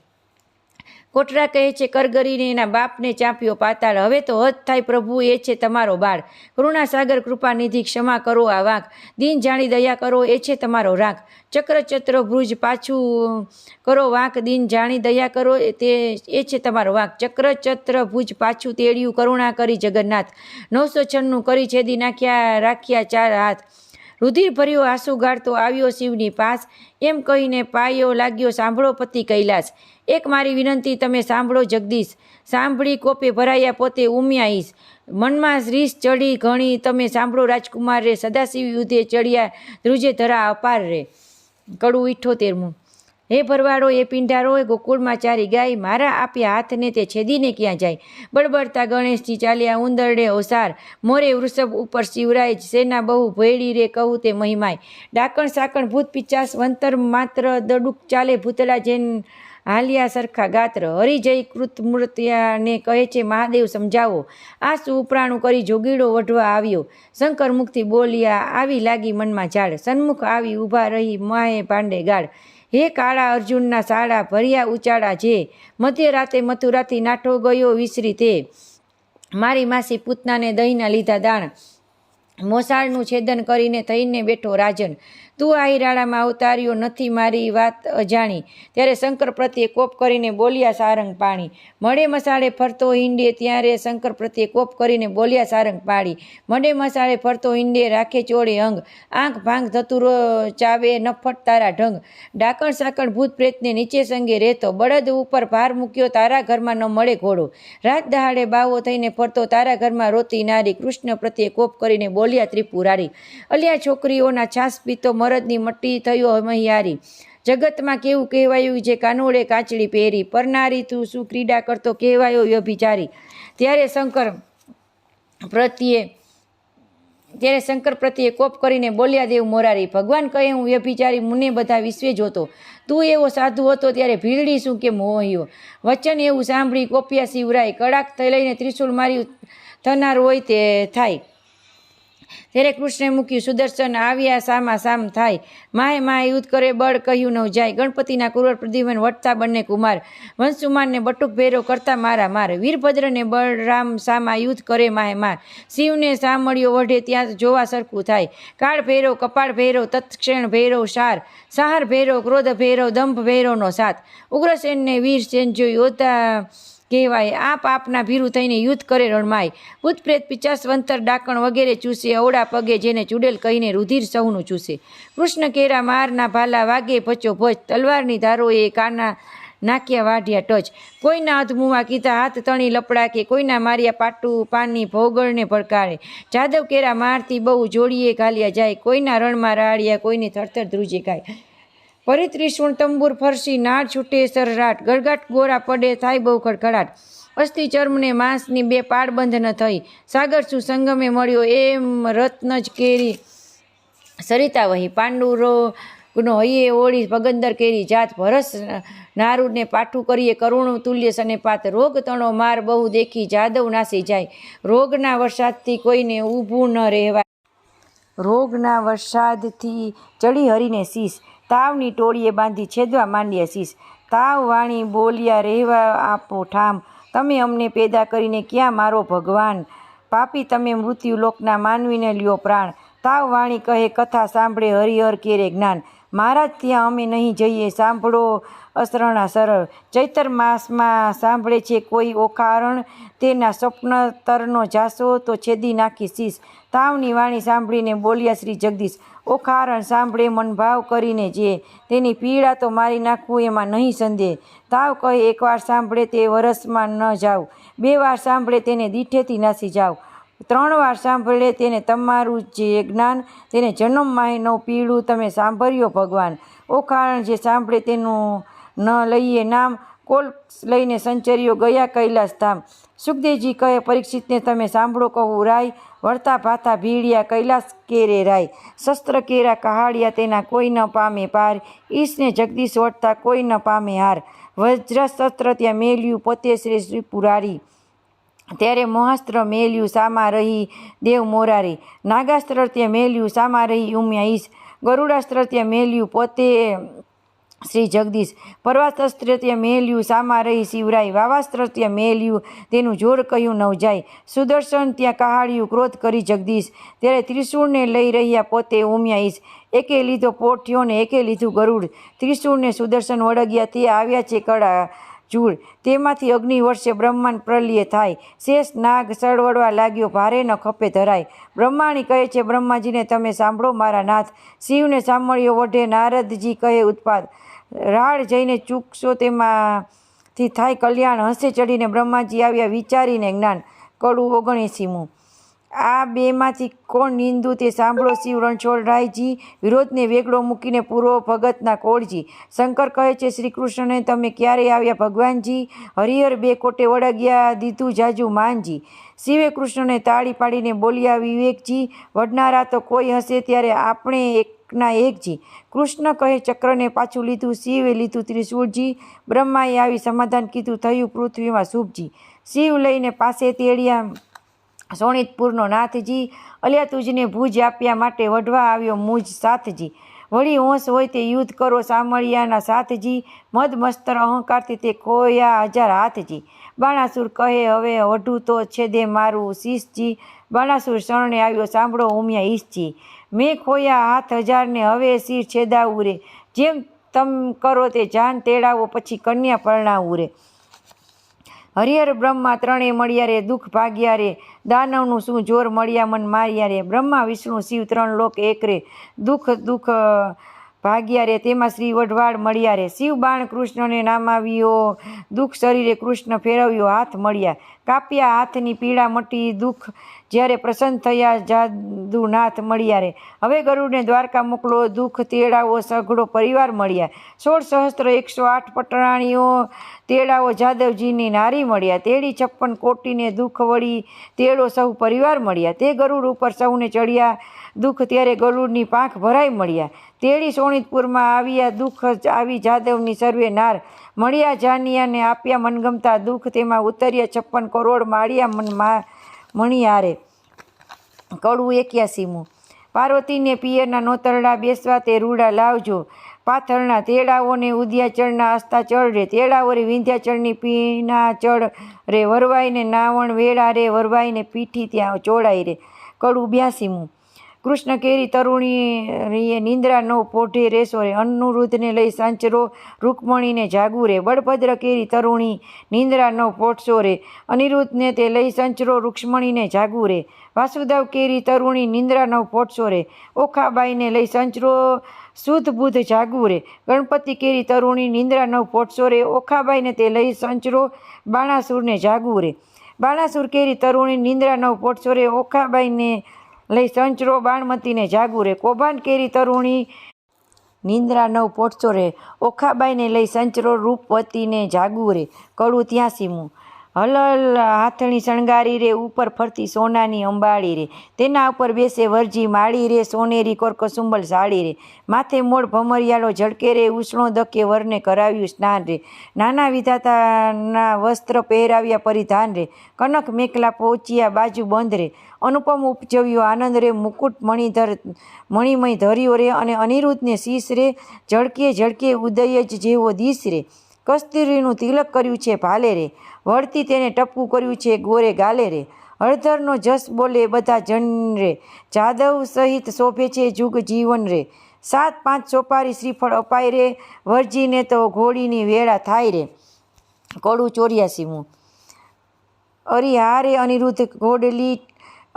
S1: કોટરા કહે છે કરગરીને એના બાપને ચાંપ્યો પાતાળ હવે તો હદ થાય પ્રભુ એ છે તમારો બાળ કરુણા સાગર કૃપા નિધિ ક્ષમા કરો આ વાંક દીન જાણી દયા કરો એ છે તમારો રાખ ચક્ર ચત્ર ભુજ પાછું કરો વાંક દીન જાણી દયા કરો તે એ છે તમારો વાંક ચક્ર ચત્ર ભુજ પાછું તેડ્યું કરુણા કરી જગન્નાથ 996 કરી છેદી નાખ્યા રાખ્યા ચાર હાથ રુધિર ભર્યો આંસુ ગાળતો આવ્યો શિવની પાસ એમ કહીને પાયો લાગ્યો સાંભળો પતિ કૈલાસ એક મારી વિનંતી તમે સાંભળો જગદીશ સાંભળી કોપે ભરાયા પોતે ઉમ્યા ઈશ મનમાં રીસ ચડી ઘણી તમે સાંભળો રાજકુમાર રે સદાશિવ યુધે ચડ્યા ધ્રુજે ધરા અપાર રે. કડું 78. હે ભરવાડો એ પિંડારો એ ગોકુળમાં ચારી ગાય મારા આપ્યા હાથને તે છેદીને ક્યાં જાય બળબડતા ગણેશજી ચાલ્યા ઉંદરડે ઓસાર મોરે વૃષભ ઉપર શિવરાય સેના બહુ ભેડી રે કહું તે મહિમાય ડાકણ સાકણ ભૂત પિચાસ વંતર માત્ર દડુક ચાલે ભૂતળા જેન હાલ્યા સરખા ગાત્ર. હરિજય કૃતમૂર્ત્યાને કહે છે, મહાદેવ સમજાવો. આ શું ઉપરાણું કરી જોગીડો વઢવા આવ્યો? શંકર મુખથી બોલ્યા, આવી લાગી મનમાં ઝાડ. સન્મુખ આવી ઊભા રહી માએ ભાંડે ગાળ. હે કાળા અર્જુનના સાડા ભર્યા ઉચાળા જે, મધ્યરાતે મથુરાથી નાઠો ગયો વિસરી તે. મારી માસી પૂતનાને દહીંના લીધા દાણ, મોસાળનું છેદન કરીને થઈને બેઠો રાજન. તું આ હિરાળામાં અવતાર્યો નથી મારી વાત અજાણી. ત્યારે શંકર પ્રત્યે કોપ કરીને બોલ્યા સારંગ પાણી. મળે મસાળે ફરતો હિંડે ત્યારે શંકર પ્રત્યે કોપ કરીને બોલ્યા સારંગ પાડી. મળે મસાળે ફરતો હિંડે રાખે ચોળે અંગ, આંખ ભાંગ ધતુરો ચાવે નફટ તારા ઢંગ. ડાકણ સાકણ ભૂત પ્રેતને નીચે સંગે રહેતો, બળદ ઉપર ભાર મૂક્યો તારા ઘરમાં ન મળે ઘોડો. રાત દહાડે બાવો થઈને ફરતો તારા ઘરમાં રોતી નારી. કૃષ્ણ પ્રત્યે કોપ કરીને બોલ્યા ત્રિપુરારી. અલ્યા છોકરીઓના છાસ પીતો મરદની મટ્ટી થયો મહિયારી. જગતમાં કેવું કહેવાયું જે કાનોડે કાચડી પહેરી, પરનારી તું શું ક્રીડા કરતો કહેવાયો વ્યભિચારી. ત્યારે શંકર પ્રત્યે કોપ કરીને બોલ્યા દેવ મોરારી. ભગવાન કહે હું વ્યભિચારી મુને બધા વિશ્વે જોતો, તું એવો સાધુ હતો ત્યારે ભીલડી શું કે મોહ્યો. વચન એવું સાંભળી કોપ્યા શિવરાય, કડાક લઈને ત્રિશુલ માર્યું થનાર હોય તે થાય. ત્યારે કૃષ્ણે મૂક્યું સુદર્શન આવ્યા સામા સામ થાય. માએ યુદ્ધ કરે બળ કહ્યું ન જાય, ગણપતિના કુરવર પ્રદ્યુમન વટતા બંને કુમાર. વંશુમાનને બટુક ભેરો કરતા મારા માર, વીરભદ્રને બળરામ સામા યુદ્ધ કરે માહે માર. શિવને સામળ્યો વઢે ત્યાં જોવા સરખું થાય. કાળ ભૈરવ કપાળ ભૈરવ તત્ક્ષણ ભૈરવ સહાર ભૈરવ ક્રોધ ભૈરવ દંભ ભૈરવનો સાથ. ઉગ્રસેનને વીર સેન જો યોદ્ધા કહેવાય, આ પાપના ભીરું થઈને યુદ્ધ કરે રણમાય. ભૂત પ્રેત પિચાસ વંતર ડાકણ વગેરે ચૂસે, અવડા પગે જેને ચૂડેલ કહીને રુધિર સૌનું ચૂસે. કૃષ્ણ કેરા મારના ભાલા વાગે ભચો ભચ, તલવારની ધારો એ કાના નાખ્યા વાઢિયા ટચ. કોઈના અધમુમાં કીધા હાથ તણી લપડા કે, કોઈના માર્યા પાટું પાની ભોગળને ભડકારે. જાદવ કેરા મારથી બહુ જોડીએ ઘાલ્યા જાય, કોઈના રણમાં રાળ્યા કોઈને થરથર ધ્રુજે ગાય. પરિત્રિશુણ તંબુર ફરસી નાળ છૂટે સરરાટ, ગળગાટ ગોરા પડે થાય બહુ ખડખડાટ. અસ્થિ ચર્મને માંસની બે પાડ બંધ ન થઈ, સાગર શું સંગમે મળ્યો એમ રત્ન જ કેરી સરિતા વહી. પાંડુરોનો હૈયે ઓળી પગંદર કેરી જાત, ભરસ નારુને પાઠું કરીએ કરુણ તુલ્ય સને પાત. રોગ તણો માર બહુ દેખી જાદવ નાસી જાય, રોગના વરસાદથી કોઈને ઊભું ન રહેવાય. રોગના વરસાદથી ચડી હરીને શીશ, તાવની ટોળીએ બાંધી છેદવા માંડ્યા શીશ. તાવ વાણી બોલ્યા રહેવા આપો ઠામ, તમે અમને પેદા કરીને ક્યાં મારો ભગવાન. પાપી તમે મૃત્યુ લોકના માનવીને લ્યો પ્રાણ. તાવ વાણી કહે કથા સાંભળે હરિહર કેરે જ્ઞાન. મહારાજ ત્યાં અમે નહીં જઈએ સાંભળો અસરણા સરળ. ચૈતર માસમાં સાંભળે છે કોઈ ઓખારણ, તેના સ્વપ્નતરનો જાસો તો છેદી નાખી શીશ. તાવની વાણી સાંભળીને બોલ્યા શ્રી જગદીશ, ઓખારણ સાંભળે મનભાવ કરીને જે, તેની પીડા તો મારી નાખવું એમાં નહીં સંદેહ. તાવ કહે એકવાર સાંભળે તે વરસમાં ન જાવ, 2 વાર સાંભળે તેને દીઠેથી નાસી જાવ, 3 વાર સાંભળે તેને તમારું જે જ્ઞાન, તેને જન્મ માહે નવ પીળું તમે સાંભળ્યો ભગવાન. ઓખારણ જે સાંભળે તેનું ન લઈએ નામ, કોલ લઈને સંચર્યો ગયા કૈલાસ ધામ. સુખદેવજી કહે પરીક્ષિતને તમે સાંભળો કહું રાય, વળતા ભાથા ભીડિયા કૈલાસ કેરે રાય. શસ્ત્ર કેરા કહાડિયા તેના કોઈ ન પામે પાર, ઈશને જગદીશ વળતા કોઈ ન પામે હાર. વજ્રશસ્ત્ર ત્યાં મેલ્યું પોતે શ્રી ત્રિપુરારી, ત્યારે મોહાસ્ત્ર મેલ્યું સામા રહી દેવ મોરારી. નાગાસ્ત્ર ત્યાં મેલ્યું સામા રહી ઉમ્યા ઈશ, ગરુડાસ્ત્ર ત્યાં મેલ્યું પોતે શ્રી જગદીશ. પર્વતાસ્ત્ર ત્યાં મેલ્યું સામા રહી શિવરાય, વાવાસ્ત્ર ત્યાં મેલ્યું તેનું જોર કહ્યું નવ જાય. સુદર્શન ત્યાં કહાડ્યું ક્રોધ કરી જગદીશ, ત્યારે ત્રિશૂળને લઈ રહ્યા પોતે ઉમ્યા ઈશ. એકે લીધો પોઠ્યો ને એકે લીધું ગરુડ, ત્રિશૂળને સુદર્શન વળગ્યા તે આવ્યા છે કડા જૂળ. તેમાંથી અગ્નિ વર્ષે બ્રહ્માંડ પ્રલય થાય, શેષ નાગ સળવડવા લાગ્યો ભારે ન ખપે ધરાય. બ્રહ્માણી કહે છે બ્રહ્માજીને તમે સાંભળો મારા નાથ, શિવને સાંભળ્યો વઢે નારદજી કહે ઉત્પાદ. રાળ જઈને ચૂકશો તેમાંથી થાય કલ્યાણ, હસે ચડીને બ્રહ્માજી આવ્યા વિચારીને જ્ઞાન. કડું 79મું. આ બેમાંથી કોણ નિંદુ તે સાંભળો શિવ રણછોડરાયજી, વિરોધને વેગળો મૂકીને પૂરો ભગતના કોળજી. શંકર કહે છે શ્રી કૃષ્ણને તમે ક્યારે આવ્યા ભગવાનજી, હરિહર 2 કોટે વળગ્યા દીધું જાજુ માનજી. શિવે કૃષ્ણને તાળી પાડીને બોલ્યા વિવેકજી, વડનારા તો કોઈ હશે ત્યારે આપણે એક એકના એકજી. કૃષ્ણ કહે ચક્રને પાછું લીધું, શિવે લીધું ત્રિશૂળજી. બ્રહ્માએ આવી સમાધાન કીધું, થયું પૃથ્વીમાં શુભજી. શિવ લઈને પાસે તેડ્યા શોણિતપુરનો નાથજી. અલ્યા તુજને ભુજ આપ્યા માટે વઢવા આવ્યો મુજ સાથજી. વળી હોશ હોય તે યુદ્ધ કરો સામળિયાના સાથજી. મદ મસ્તર અહંકારથી તે ખોયા 1000 હાથજી. બાણાસુર કહે હવે વઢું તો છેદે મારું શીશજી. બાણાસુર શરણે આવ્યો સાંભળો ઉમિયા ઈશજી. મેં ખોયા હાથ 1000 ને હવે શિર છેદાવું રે. જેમ તમ કરો તે જાન તેડાવો પછી કન્યા પરણાવું રે. હરિહર બ્રહ્મા ત્રણેય મળ્યા રે, દુઃખ ભાગ્યા રે. દાનવનું શું જોર મળ્યા મન માર્યા રે. બ્રહ્મા વિષ્ણુ શિવ 3 લોક એક રે. દુઃખ ભાગ્યા રે, તેમાં શ્રી વઢવાડ મળ્યા રે. શિવ બાણ કૃષ્ણને નામાવ્યો, દુઃખ શરીરે કૃષ્ણ ફેરવ્યો હાથ મળ્યા. કાપ્યા હાથની પીડા મટી, દુઃખ જ્યારે પ્રસન્ન થયા જાદુનાથ મળ્યા રે. હવે ગરુડને દ્વારકા મોકલો, દુઃખ તેડાવો સઘળો પરિવાર મળ્યા. 16 સહસ્ત્ર 108 પટરાણીઓ તેડાવો જાદવજીની નારી મળ્યા. તેડી 56 કોટીને દુઃખ વળી તેડો સૌ પરિવાર મળ્યા. તે ગરુડ ઉપર સૌને ચડ્યા, દુઃખ ત્યારે ગરુડની પાંખ ભરાઈ મળ્યા. તેડી શોણિતપુરમાં આવ્યા, દુઃખ આવી જાદવની સર્વે નાર મળ્યા. જાનિયાને આપ્યા મનગમતા દુઃખ, તેમાં ઉતર્યા 56 કરોડ માળ્યા મણિયારે. કડવું 81મું. પાર્વતીને પિયરના નોતરડા બેસવા તે રૂડા લાવજો. પાથરના તેડાઓને ઉદયાચળના અસ્તા ચડ રે. તેડાઓ રે વિંધ્યાચળની પીના ચડ રે. વરવાઈને નાવણ વેળા રે, વરવાઈને પીઠી ત્યાં ચોડાઈ રે. કડવું 82મું. કૃષ્ણ કેરી તરુણી નિંદ્રા નવ પોઢે રેસો રે. અનુરુદ્ધને લઈ સંચરો રૂકમણીને જાગુ રે. બળભદ્ર કેરી તરુણી નિંદ્રા નવ પોઢસો રે. અનિરુદ્ધને તે લઈ સંચરો રૂક્ષ્મણીને જાગુ રે. વાસુદેવ કેરી તરુણી નિંદ્રા નવ પોઢસો રે. ઓખાબાઈને લઈ સંચરો શુદ્ધ બુદ્ધ જાગુ રે. ગણપતિ કેરી તરુણી નિંદ્રા નવ પોઢસો રે. ઓખાબાઈને તે લઈ સંચરો બાણાસુરને જાગુ રે. બાણાસુર કેરી તરુણી નિંદ્રા નવ પોઢસો રે. ઓખાબાઈને લઈ સંચરો બાણમતીને જાગુ રે. કૌભાંડ કેરી તરુણી નિંદ્રા નવ પોઢસો રે. ઓખાબાઈને લઈ સંચરો રૂપવતીને જાગુ રે. કડવું 83મું. હલલ હાથણી શણગારી રે, ઉપર ફરતી સોનાની અંબાડી રે. તેના ઉપર બેસે વરજી માળી રે, સોનેરી કોરકસુંબલ સાડી રે. માથે મોડ ભમરિયાળો ઝળકે રે, ઉષ્ણો દકે વરને કરાવ્યું સ્નાન રે. નાના વિધાતાના વસ્ત્ર પહેરાવ્યા પરિધાન રે. કનક મેખલા પહોંચ્યા બાજુ બંધ રે. અનુપમ ઉપજવ્યો આનંદ રે. મુકુટ મણિમય ધર્યો રે, અને અનિરુદ્ધને શીશ રે. ઝળકે ઝળકે ઉદય જ જેવો દિશ રે. કસ્તુરીનું તિલક કર્યું છે ભાલે રે. વળતી તેને ટપકું કર્યું છે ગોરે ગાલે રે. હળધરનો જસ બોલે બધા જન રે. જાદવ સહિત શોભે છે જુગ જીવન રે. 7-5 સોપારી શ્રીફળ અપાય રે. વરજીને તો ઘોડીની વેળા થાય રે. કડવું 84મું. અરિહારે અનિરુદ્ધ ઘોડલી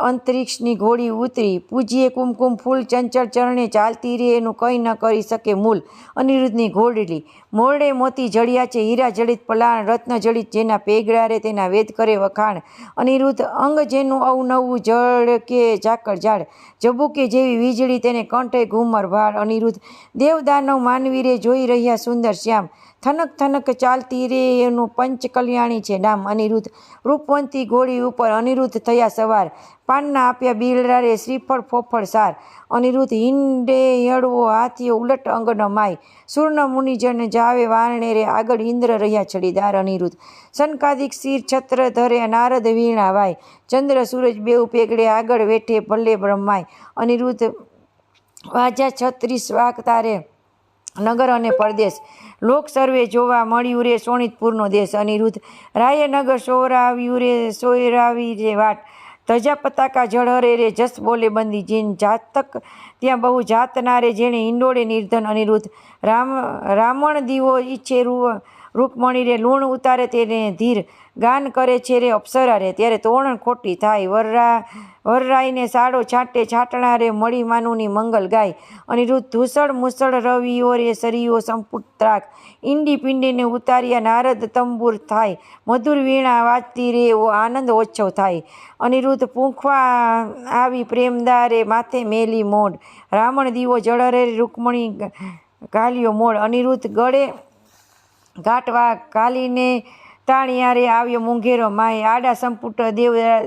S1: અંતરિક્ષની ઘોડી ઉતરી. પૂજીએ કુમકુમ ફૂલ ચંચળ ચરણે ચાલતી રે, એનું કંઈ ન કરી શકે મૂલ. અનિરુદ્ધની ઘોડલી મોરડે મોતી જડિયા છે, હીરા જડિત પલાણ, રત્ન જડિત જેના પેગડા રે, તેના વેદ કરે વખાણ. અનિરુદ્ધ અંગ જેનું અવનવું જળ કે ઝાકળ ઝાડ, જબુકે જેવી વીજળી તેને કંઠે ઘુમર ભાડ. અનિરુદ્ધ દેવદાનવ માનવી રે, જોઈ રહ્યા સુંદર શ્યામ. થનક થનક ચાલતી રે, એનું પંચ કલ્યાણી છે નામ. અનિરુદ્ધ રૂપવંતી ઘોડી ઉપર અનિરુદ્ધ થયા સવાર. પાનના આપ્યા બીલરા રે, શ્રીફળ ફોફળ સાર. અનિરુદ્ધ હિંડે યળવો હાથીઓ ઉલટ અંગનો માય. સૂર્ણ મુનિજન જાવે વારણે રે, આગળ ઇન્દ્ર રહ્યા છડીદાર. અનિરુદ્ધ સનકાદિક શિર છત્ર ધરે, નારદ વીણા વાય. ચંદ્ર સૂરજ બેઉ પેગડે, આગળ વેઠે ભલે બ્રહ્માય. અનિરુદ્ધ વાજા 36 વાગતા રે, નગર અને પરદેશ લોક સર્વે જોવા મળ્યું રે, શોણિતપુરનો દેશ. અનિરુદ્ધ રાયે નગર સોરાવ્યું રે, સોયરાવી રે વાટ. ધજા પતાકા ઝળહરે રે, જસ બોલે બંદી જીન. જાતક ત્યાં બહુ જાતના રે, જેણે હિંડોળે નિર્ધન. અનિરુદ્ધ રામણ દીવો ઈચ્છે રૂકમણી રે, લૂણ ઉતારે તેને ધીર. ગાન કરે છે રે અપ્સરા રે, ત્યારે તોરણ ખોટી થાય. વરરાઈને સાડો છાંટે છાંટણા રે, મળી માનુની મંગલ ગાય. અનિરુદ્ધ ધૂસળ મુસળ રવિયો રે, સરિયો સંપુટ ત્રાક. ઈંડી પિંડીને ઉતાર્યા નારદ તંબુર થાય. મધુર વીણા વાજતી રે, આનંદ ઓછો થાય. અનિરુદ્ધ પૂંખવા આવી પ્રેમદા રે, માથે મેલી મોઢ. રામણ દીવો જળહરે, રૂકમણી ઘાલ્યો મોડ. અનિરુદ્ધ ગળે ઘાટવા ઘાલીને તાણિયા રે આવ્યો મૂંઘેરો માય, આડા સંપુટ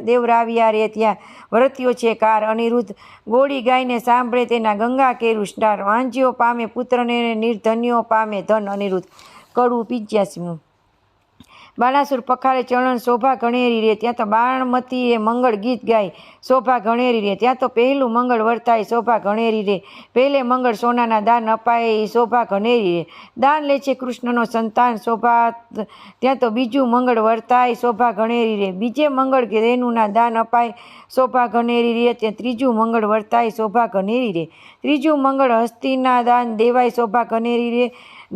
S1: દેવરાવ્યા રે ત્યાં વરત્યો છે કાર, અનિરુદ્ધ ગોળી ગાઈને સાંભળે તેના ગંગા કેરું સ્નાન, વાંજ્યો પામે પુત્રને નિર્ધન્યો પામે ધન, અનિરુદ્ધ. કડવું 85. બાણાસુર પખારે ચરણ શોભા ઘણેરી રે ત્યાં તો બાણમતી મંગળ ગીત ગાય શોભા ઘણેરી રે ત્યાં તો પહેલું મંગળ વર્તાય શોભા ઘણેરી રે, પહેલે મંગળ સોનાના દાન અપાય શોભા ઘણેરી રે, દાન લે છે કૃષ્ણનો સંતાન શોભા ત્યાં તો બીજું મંગળ વર્તાય શોભા ઘણેરી રે, બીજે મંગળ રેણુના દાન અપાય શોભા ઘણેરી રે ત્યાં ત્રીજું મંગળ વર્તાય શોભા ઘણેરી રે, ત્રીજું મંગળ હસ્તીના દાન દેવાય શોભા ઘણેરી રે,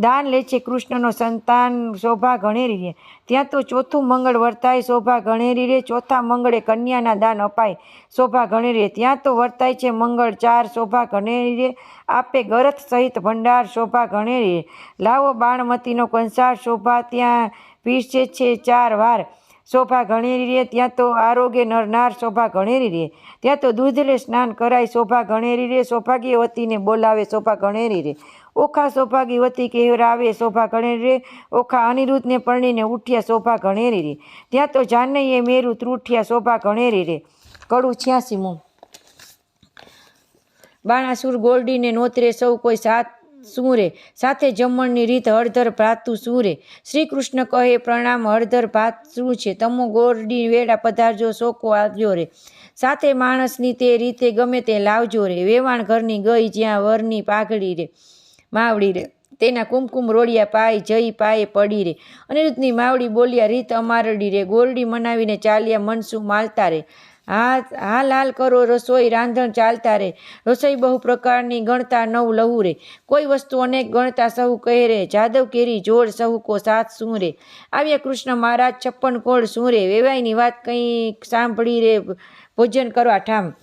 S1: દાન લે છે કૃષ્ણનો સંતાન શોભા ઘણેરી રે ત્યાં તો ચોથું મંગળ વર્તાય શોભા ઘણેરી રે, ચોથા મંગળે કન્યાના દાન અપાય શોભા ઘણેરી રે ત્યાં તો વર્તાય છે મંગળ 4 શોભા ઘણેરી રે, આપે ગરથ સહિત ભંડાર શોભા ઘણેરી રે, લાવો બાણમતીનો કંસાર શોભા ત્યાં પીરસે છે 4 વાર શોભા ઘણેરી રે ત્યાં તો આરોગ્ય નરનાર શોભા ઘણેરી રે ત્યાં તો દૂધલે સ્નાન કરાય શોભા ઘણેરી રે, સૌભાગ્યવતીને બોલાવે શોભા ઘણેરી રે, ઓખા સૌભાગ્યવતી કહેરાવે શોભા ઘણેરી રે, ઓખા અનિરુદ્ધને પરણીને ઉઠ્યા શોભા ઘણેરી રે ત્યાં તો જાનૈયે મેરુ ત્રુઠ્યા શોભા ઘણેરી રે. કડું 86. બાણાસુર ગોરડીને નોતરે સૌ કોઈ સાથ શું રે, સાથે જમણની રીત હળધર ભાતું શું રે, શ્રી કૃષ્ણ કહે પ્રણામ હળધર ભાત શું છે, તમો ગોરડી વેળા પધારજો શોકો આવજો રે, સાથે માણસની તે રીતે ગમે તે લાવજો રે, વેવાણ ઘરની ગઈ જ્યાં વરની પાઘડી રે માવડી રે તેના કુમકુમ રોડિયા પાય જઈ પાયે પડી રે, અનિરુદ્ધની માવડી બોલ્યા રીત અમારડી રે, ગોરડી મનાવીને ચાલ્યા મનસું માલતા રે, હા લાલ કરો રસોઈ રાંધણ ચાલતા રે, રસોઈ બહુ પ્રકારની ગણતા 9 લહુ રે, કોઈ વસ્તુ અનેક ગણતા સહુ કહે રે, જાદવ કેરી જોડ સહુ કો સાથ શું રે, આવ્યા કૃષ્ણ મહારાજ 56 કોળ શું રે, વેવાઈની વાત કંઈક સાંભળી રે ભોજન કરવા ઠામ,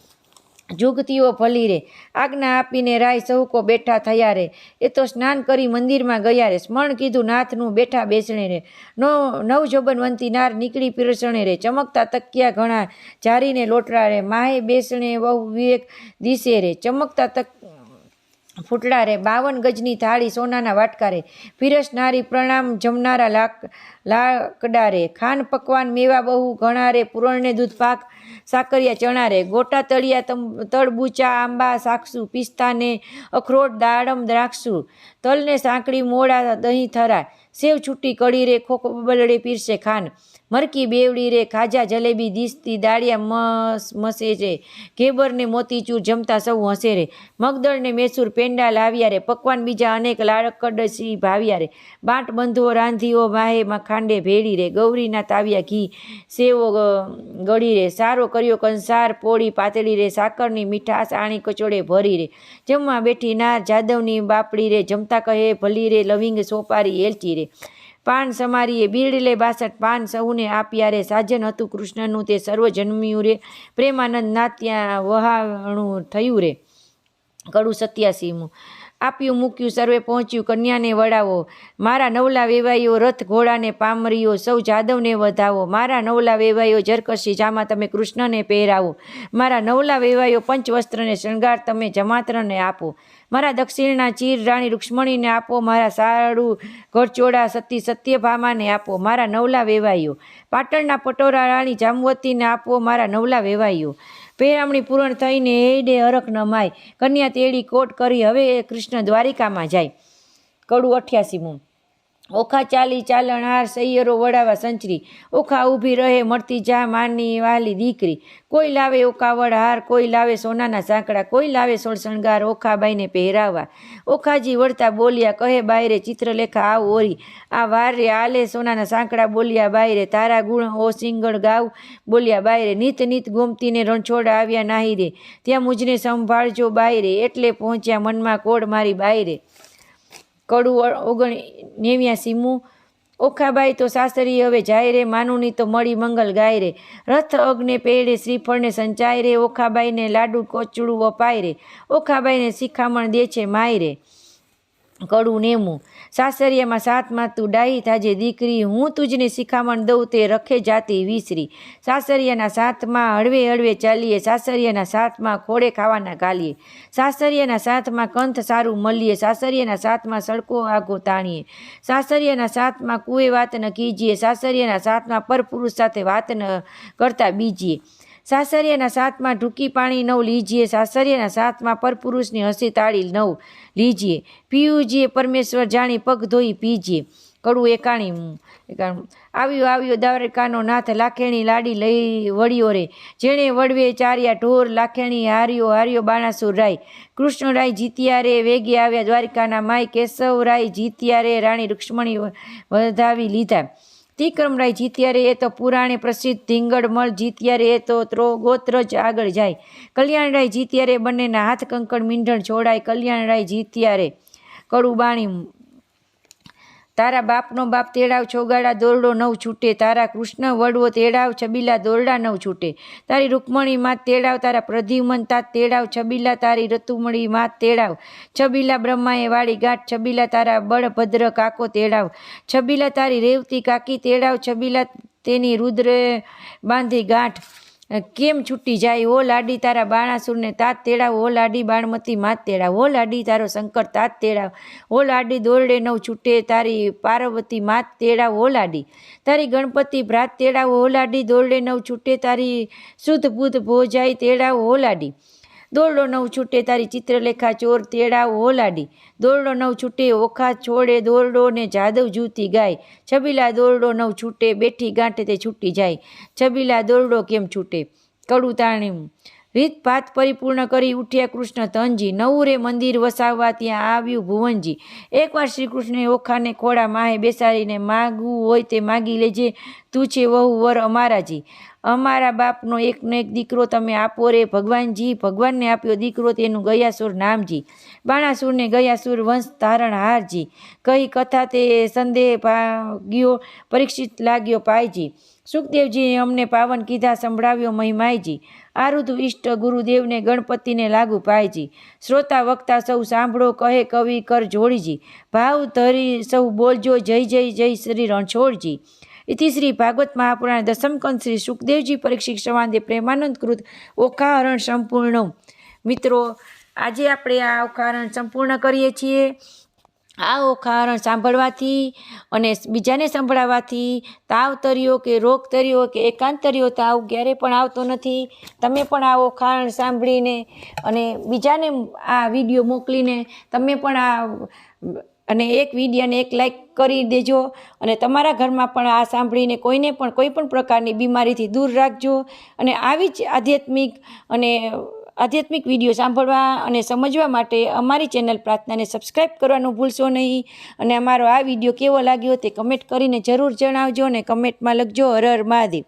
S1: જુગતીઓ ભલી રે આજ્ઞા આપીને રાય સહુ કો બેઠા થયા રે, એ તો સ્નાન કરી મંદિરમાં ગયા રે, સ્મરણ કીધું નાથનું બેઠા બેસણે રે, નવ જોબનવંતી નાર નીકળી પીરસણે રે, ચમકતા તકિયા ઘણા જારીને લોટરા રે, માહે બેસણે બહુ વિવેક દિશે રે, ચમકતા ફૂટડા રે, 52 ગજની થાળી સોનાના વાટકા રે, પીરસનારી પ્રણામ જમનારા લાકડા રે, ખાન પકવાન મેવા બહુ ઘણા રે, પૂરણને દૂધ પાક સાકરિયા ચણા રે, ગોટા તળિયા તળબૂચા આંબા સાક્ષુ, પિસ્તાને અખરોટ દાડમ દ્રાક્ષુ, તલને સાંકળી મોડા દહીં થરા, સેવ છૂટી કડી રે ખોખો બલડે પીરસે ખાન, મરકી બેવડી રે ખાજા જલેબી દીસતી દાળિયા મસે રે, ઘેબરને મોતીચૂર જમતા સૌ હસે રે, મગદળને મેસૂર પેંડા લાવ્યા રે, પકવાન બીજા અનેક લાકડસી ભાવ્યા રે, બાંટ બંધો રાંધીઓ માહે ખાંડે ભેળી રે, ગૌરીના તાવ્યા ઘી સેવો ગળી રે, સારો કર્યો કંસાર પોળી પાતળી રે, સાકરની મીઠાશ આણી કચોડે ભરી રે, જમવા બેઠી નાર જાદવની બાપડી રે, જમતા કહે ભલી રે લવિંગ સોપારી એલચી રે, પાન સમારીએ બીરડલે 62 પાન સૌને આપ્યા રે, સાજન હતું કૃષ્ણનું તે સર્વ જન્મ્યું રે, પ્રેમાનંદ નાથ ત્યાં વહાણું થયું રે. કડું 87. આપ્યું મૂક્યું સર્વે પહોંચ્યું કન્યાને વડાવો, મારા નવલા વેવાઈઓ રથ ઘોડાને પામરીઓ સૌ જાદવને વધાવો, મારા નવલા વેવાઈઓ જરકશી જામા તમે કૃષ્ણને પહેરાવો, મારા નવલા વેવાઈઓ પંચવસ્ત્રને શણગાર તમે જમાત્રને આપો, મારા દક્ષિણના ચીર રાણી રૂક્ષ્મણીને આપો, મારા સાડું ઘરચોડા સતી સત્યભામાને આપો, મારા નવલા વેવાઈઓ પાટણના પટોરા રાણી જામવતીને આપો, મારા નવલા વેવાઈઓ પહેરામણી પૂર્ણ થઈને એડે હરખ ન માય, કન્યા તેડી કોટ કરી હવે કૃષ્ણ દ્વારિકામાં જાય. કડું 88. ઓખા ચાલી ચાલણહાર સૈયરો વડાવા સંચરી, ઓખા ઊભી રહે મળતી જા માની વાલી દીકરી, કોઈ લાવે ઓકાવડ હાર, કોઈ લાવે સોનાના સાંકડા, કોઈ લાવે સોળ શણગાર ઓખાબાઈને પહેરાવવા, ઓખાજી વળતા બોલ્યા કહે બાયરે ચિત્રલેખા આવ ઓરી, આ વાર રે આલે સોનાના સાંકડા બોલ્યા બાયરે, તારા ગુણ ઓ સિંગણ ગાવ બોલ્યા બાયરે, નીત નીત ગોમતીને રણછોડ આવ્યા નાહી રે, ત્યાં મુજને સંભાળજો બાયરે, એટલે પહોંચ્યા મનમાં કોડ મારી બાયરે. કડું 89. ઓખાબાઈ તો સાસરી હવે જાય રે, માનુની તો મળી મંગલ ગાય રે, રથ અગ્ને પેડે શ્રીફળને સંચાય રે, ઓખાબાઈને લાડુ કોચડું વપાય રે, ઓખાબાઈને શિખામણ દે છે માય રે. કડું 90 સાસરિયામાં 7માં તું ડાહી થાજે દીકરી, હું તુજને શિખામણ દઉં તે રખે જાતી વિસરી. સાસરિયાના 7માં હળવે હળવે ચાલીએ, સાસરિયાના 7માં ખોડે ખાવાના ગાલીએ, સાસરિયાના 7માં કંથ સારું મળીએ, સાસરિયાના 7માં સડકો આગો તાણીએ, સાસરિયાના 7માં કુએ વાત ન કીજીએ, સાસરિયાના 7માં પરપુરુષ સાથે વાત ન કરતા બીજીએ, સાસરિયાના 7માં ઢૂકી પાણી 9 લીજીએ, સાસરિયાના 7માં પરપુરુષની હસી તાળી 9 લીજીએ, પીયુજીએ પરમેશ્વર જાણી પગ ધોઈ પીજીએ. કડું 91 આવ્યો દ્વારકાનો નાથ, લાખેણી લાડી લઈ વળ્યો રે, જેણે વડવે ચાર્યા ઢોર, લાખેણી હાર્યો બાણાસુર રાય, કૃષ્ણરાય જીત્યા રે વેગે આવ્યા દ્વારિકાના માય, કેશવરાય જીત્યા રે રાણી રૂક્ષ્મણી વધાવી લીધા, ત્રિકમરાય જીત્યા રે એ તો પુરાણે પ્રસિદ્ધ, ધીંગડમલ જીત્યા રે એ તો ગોત્ર જ આગળ જાય, કલ્યાણરાય જીત્યા રે બંનેના હાથ કંકણ મીંઢણ છોડાય, કલ્યાણરાય જીત્યા રે. કડું 92 તારા બાપનો બાપ તેડાવ છોગાડા દોરડો 9 છૂટે, તારા કૃષ્ણ વડવો તેડાવ છબીલા દોરડા 9 છૂટે, તારી રૂકમણી માત તેડાવ, તારા પ્રદ્યુમન તાત તેડાવ છબીલા, તારી રતુમણી માત તેડાવ છબીલા, બ્રહ્માએ વાળી ગાંઠ છબીલા, તારા બળભદ્ર કાકો તેડાવ છબીલા, તારી રેવતી કાકી તેડાવ છબીલા, તેની રુદ્ર બાંધી ગાંઠ કેમ છૂટી જાય, ઓ લાડી તારા બાણાસુરને તાત તેડાવ, ઓ લાડી બાણમતી માત તેડાવ, ઓ લાડી તારો શંકર તાત તેડાવ, ઓ લાડી દોરડે 9 છૂટે, તારી પાર્વતી માત તેડાવ, ઓ લાડી તારી ગણપતિ ભ્રાત તેડાવ, ઓ લાડી દોરડે 9 છૂટે, તારી શુદ્ધ બુદ્ધ ભોજાઈ તેડાવ, ઓ લાડી દોરડો 9 છૂટે, તારી ચિત્રલેખા ચોર તેડાવ, ઓ લાડી દોરડો 9 છૂટે, ઓખા છોડે દોરડો ને જાદવ જૂતી ગાય, છબીલા દોરડો 9 છૂટે, બેઠી ગાંઠે તે છૂટી જાય, છબીલા દોરડો કેમ છૂટે. કડું 93 રીત ભાત પરિપૂર્ણ કરી ઉઠ્યા કૃષ્ણ ધનજી, નવું મંદિર વસાવવા ત્યાં આવ્યું ભુવનજી, એકવાર શ્રી કૃષ્ણે ઓખાને ખોળા માહે બેસાડીને, માગવું હોય તે માગી લેજે, તું છે વહુ વર અમારાજી, અમારા બાપનો એકનો એક દીકરો તમે આપો રે ભગવાનજી, ભગવાનને આપ્યો દીકરો તેનું ગયાસુર નામજી, બાણાસુરને ગયાસુર વંશ તારણહારજી, કહી કથા તે સંદેહ ભાગ્યો પરીક્ષિત લાગ્યો પાયજી, સુખદેવજીએ અમને પાવન કીધા સંભળાવ્યો મહિમાયજી, આરુધુ ઈષ્ટ ગુરુદેવને ગણપતિને લાગુ પાયજી, શ્રોતા વક્તા સૌ સાંભળો કહે કવિ કર જોડીજી, ભાવ ધરી સૌ બોલજો જય જય જય શ્રી રણછોડજી. ઇતિ શ્રી ભાગવત મહાપુરાણ દસમ કંદ શ્રી સુખદેવજી પરીક્ષિત સંવાદે પ્રેમાનંદ કૃત ઓખાહરણ સંપૂર્ણ. મિત્રો આજે આપણે આ ઓખાહરણ સંપૂર્ણ કરીએ છીએ. આ ઓખાહરણ સાંભળવાથી અને બીજાને સંભળાવવાથી તાવ તર્યો કે રોગ તર્યો કે એકાંત તર્યો તાવ ક્યારેય પણ આવતો નથી. તમે પણ આ ઓખાહરણ સાંભળીને અને બીજાને આ વિડીયો મોકલીને તમે પણ આ અને એક વિડીયોને એક લાઈક કરી દેજો અને તમારા ઘરમાં પણ આ સાંભળીને કોઈને પણ કોઈ પણ પ્રકારની બીમારીથી દૂર રાખજો. અને આવી જ આધ્યાત્મિક વિડીયો સાંભળવા અને સમજવા માટે અમારી ચેનલ પ્રાર્થનાને સબસ્ક્રાઈબ કરવાનું ભૂલશો નહીં. અને અમારો આ વિડીયો કેવો લાગ્યો તે કમેન્ટ કરીને જરૂર જણાવજો અને કમેન્ટમાં લખજો હર હર મહાદેવ.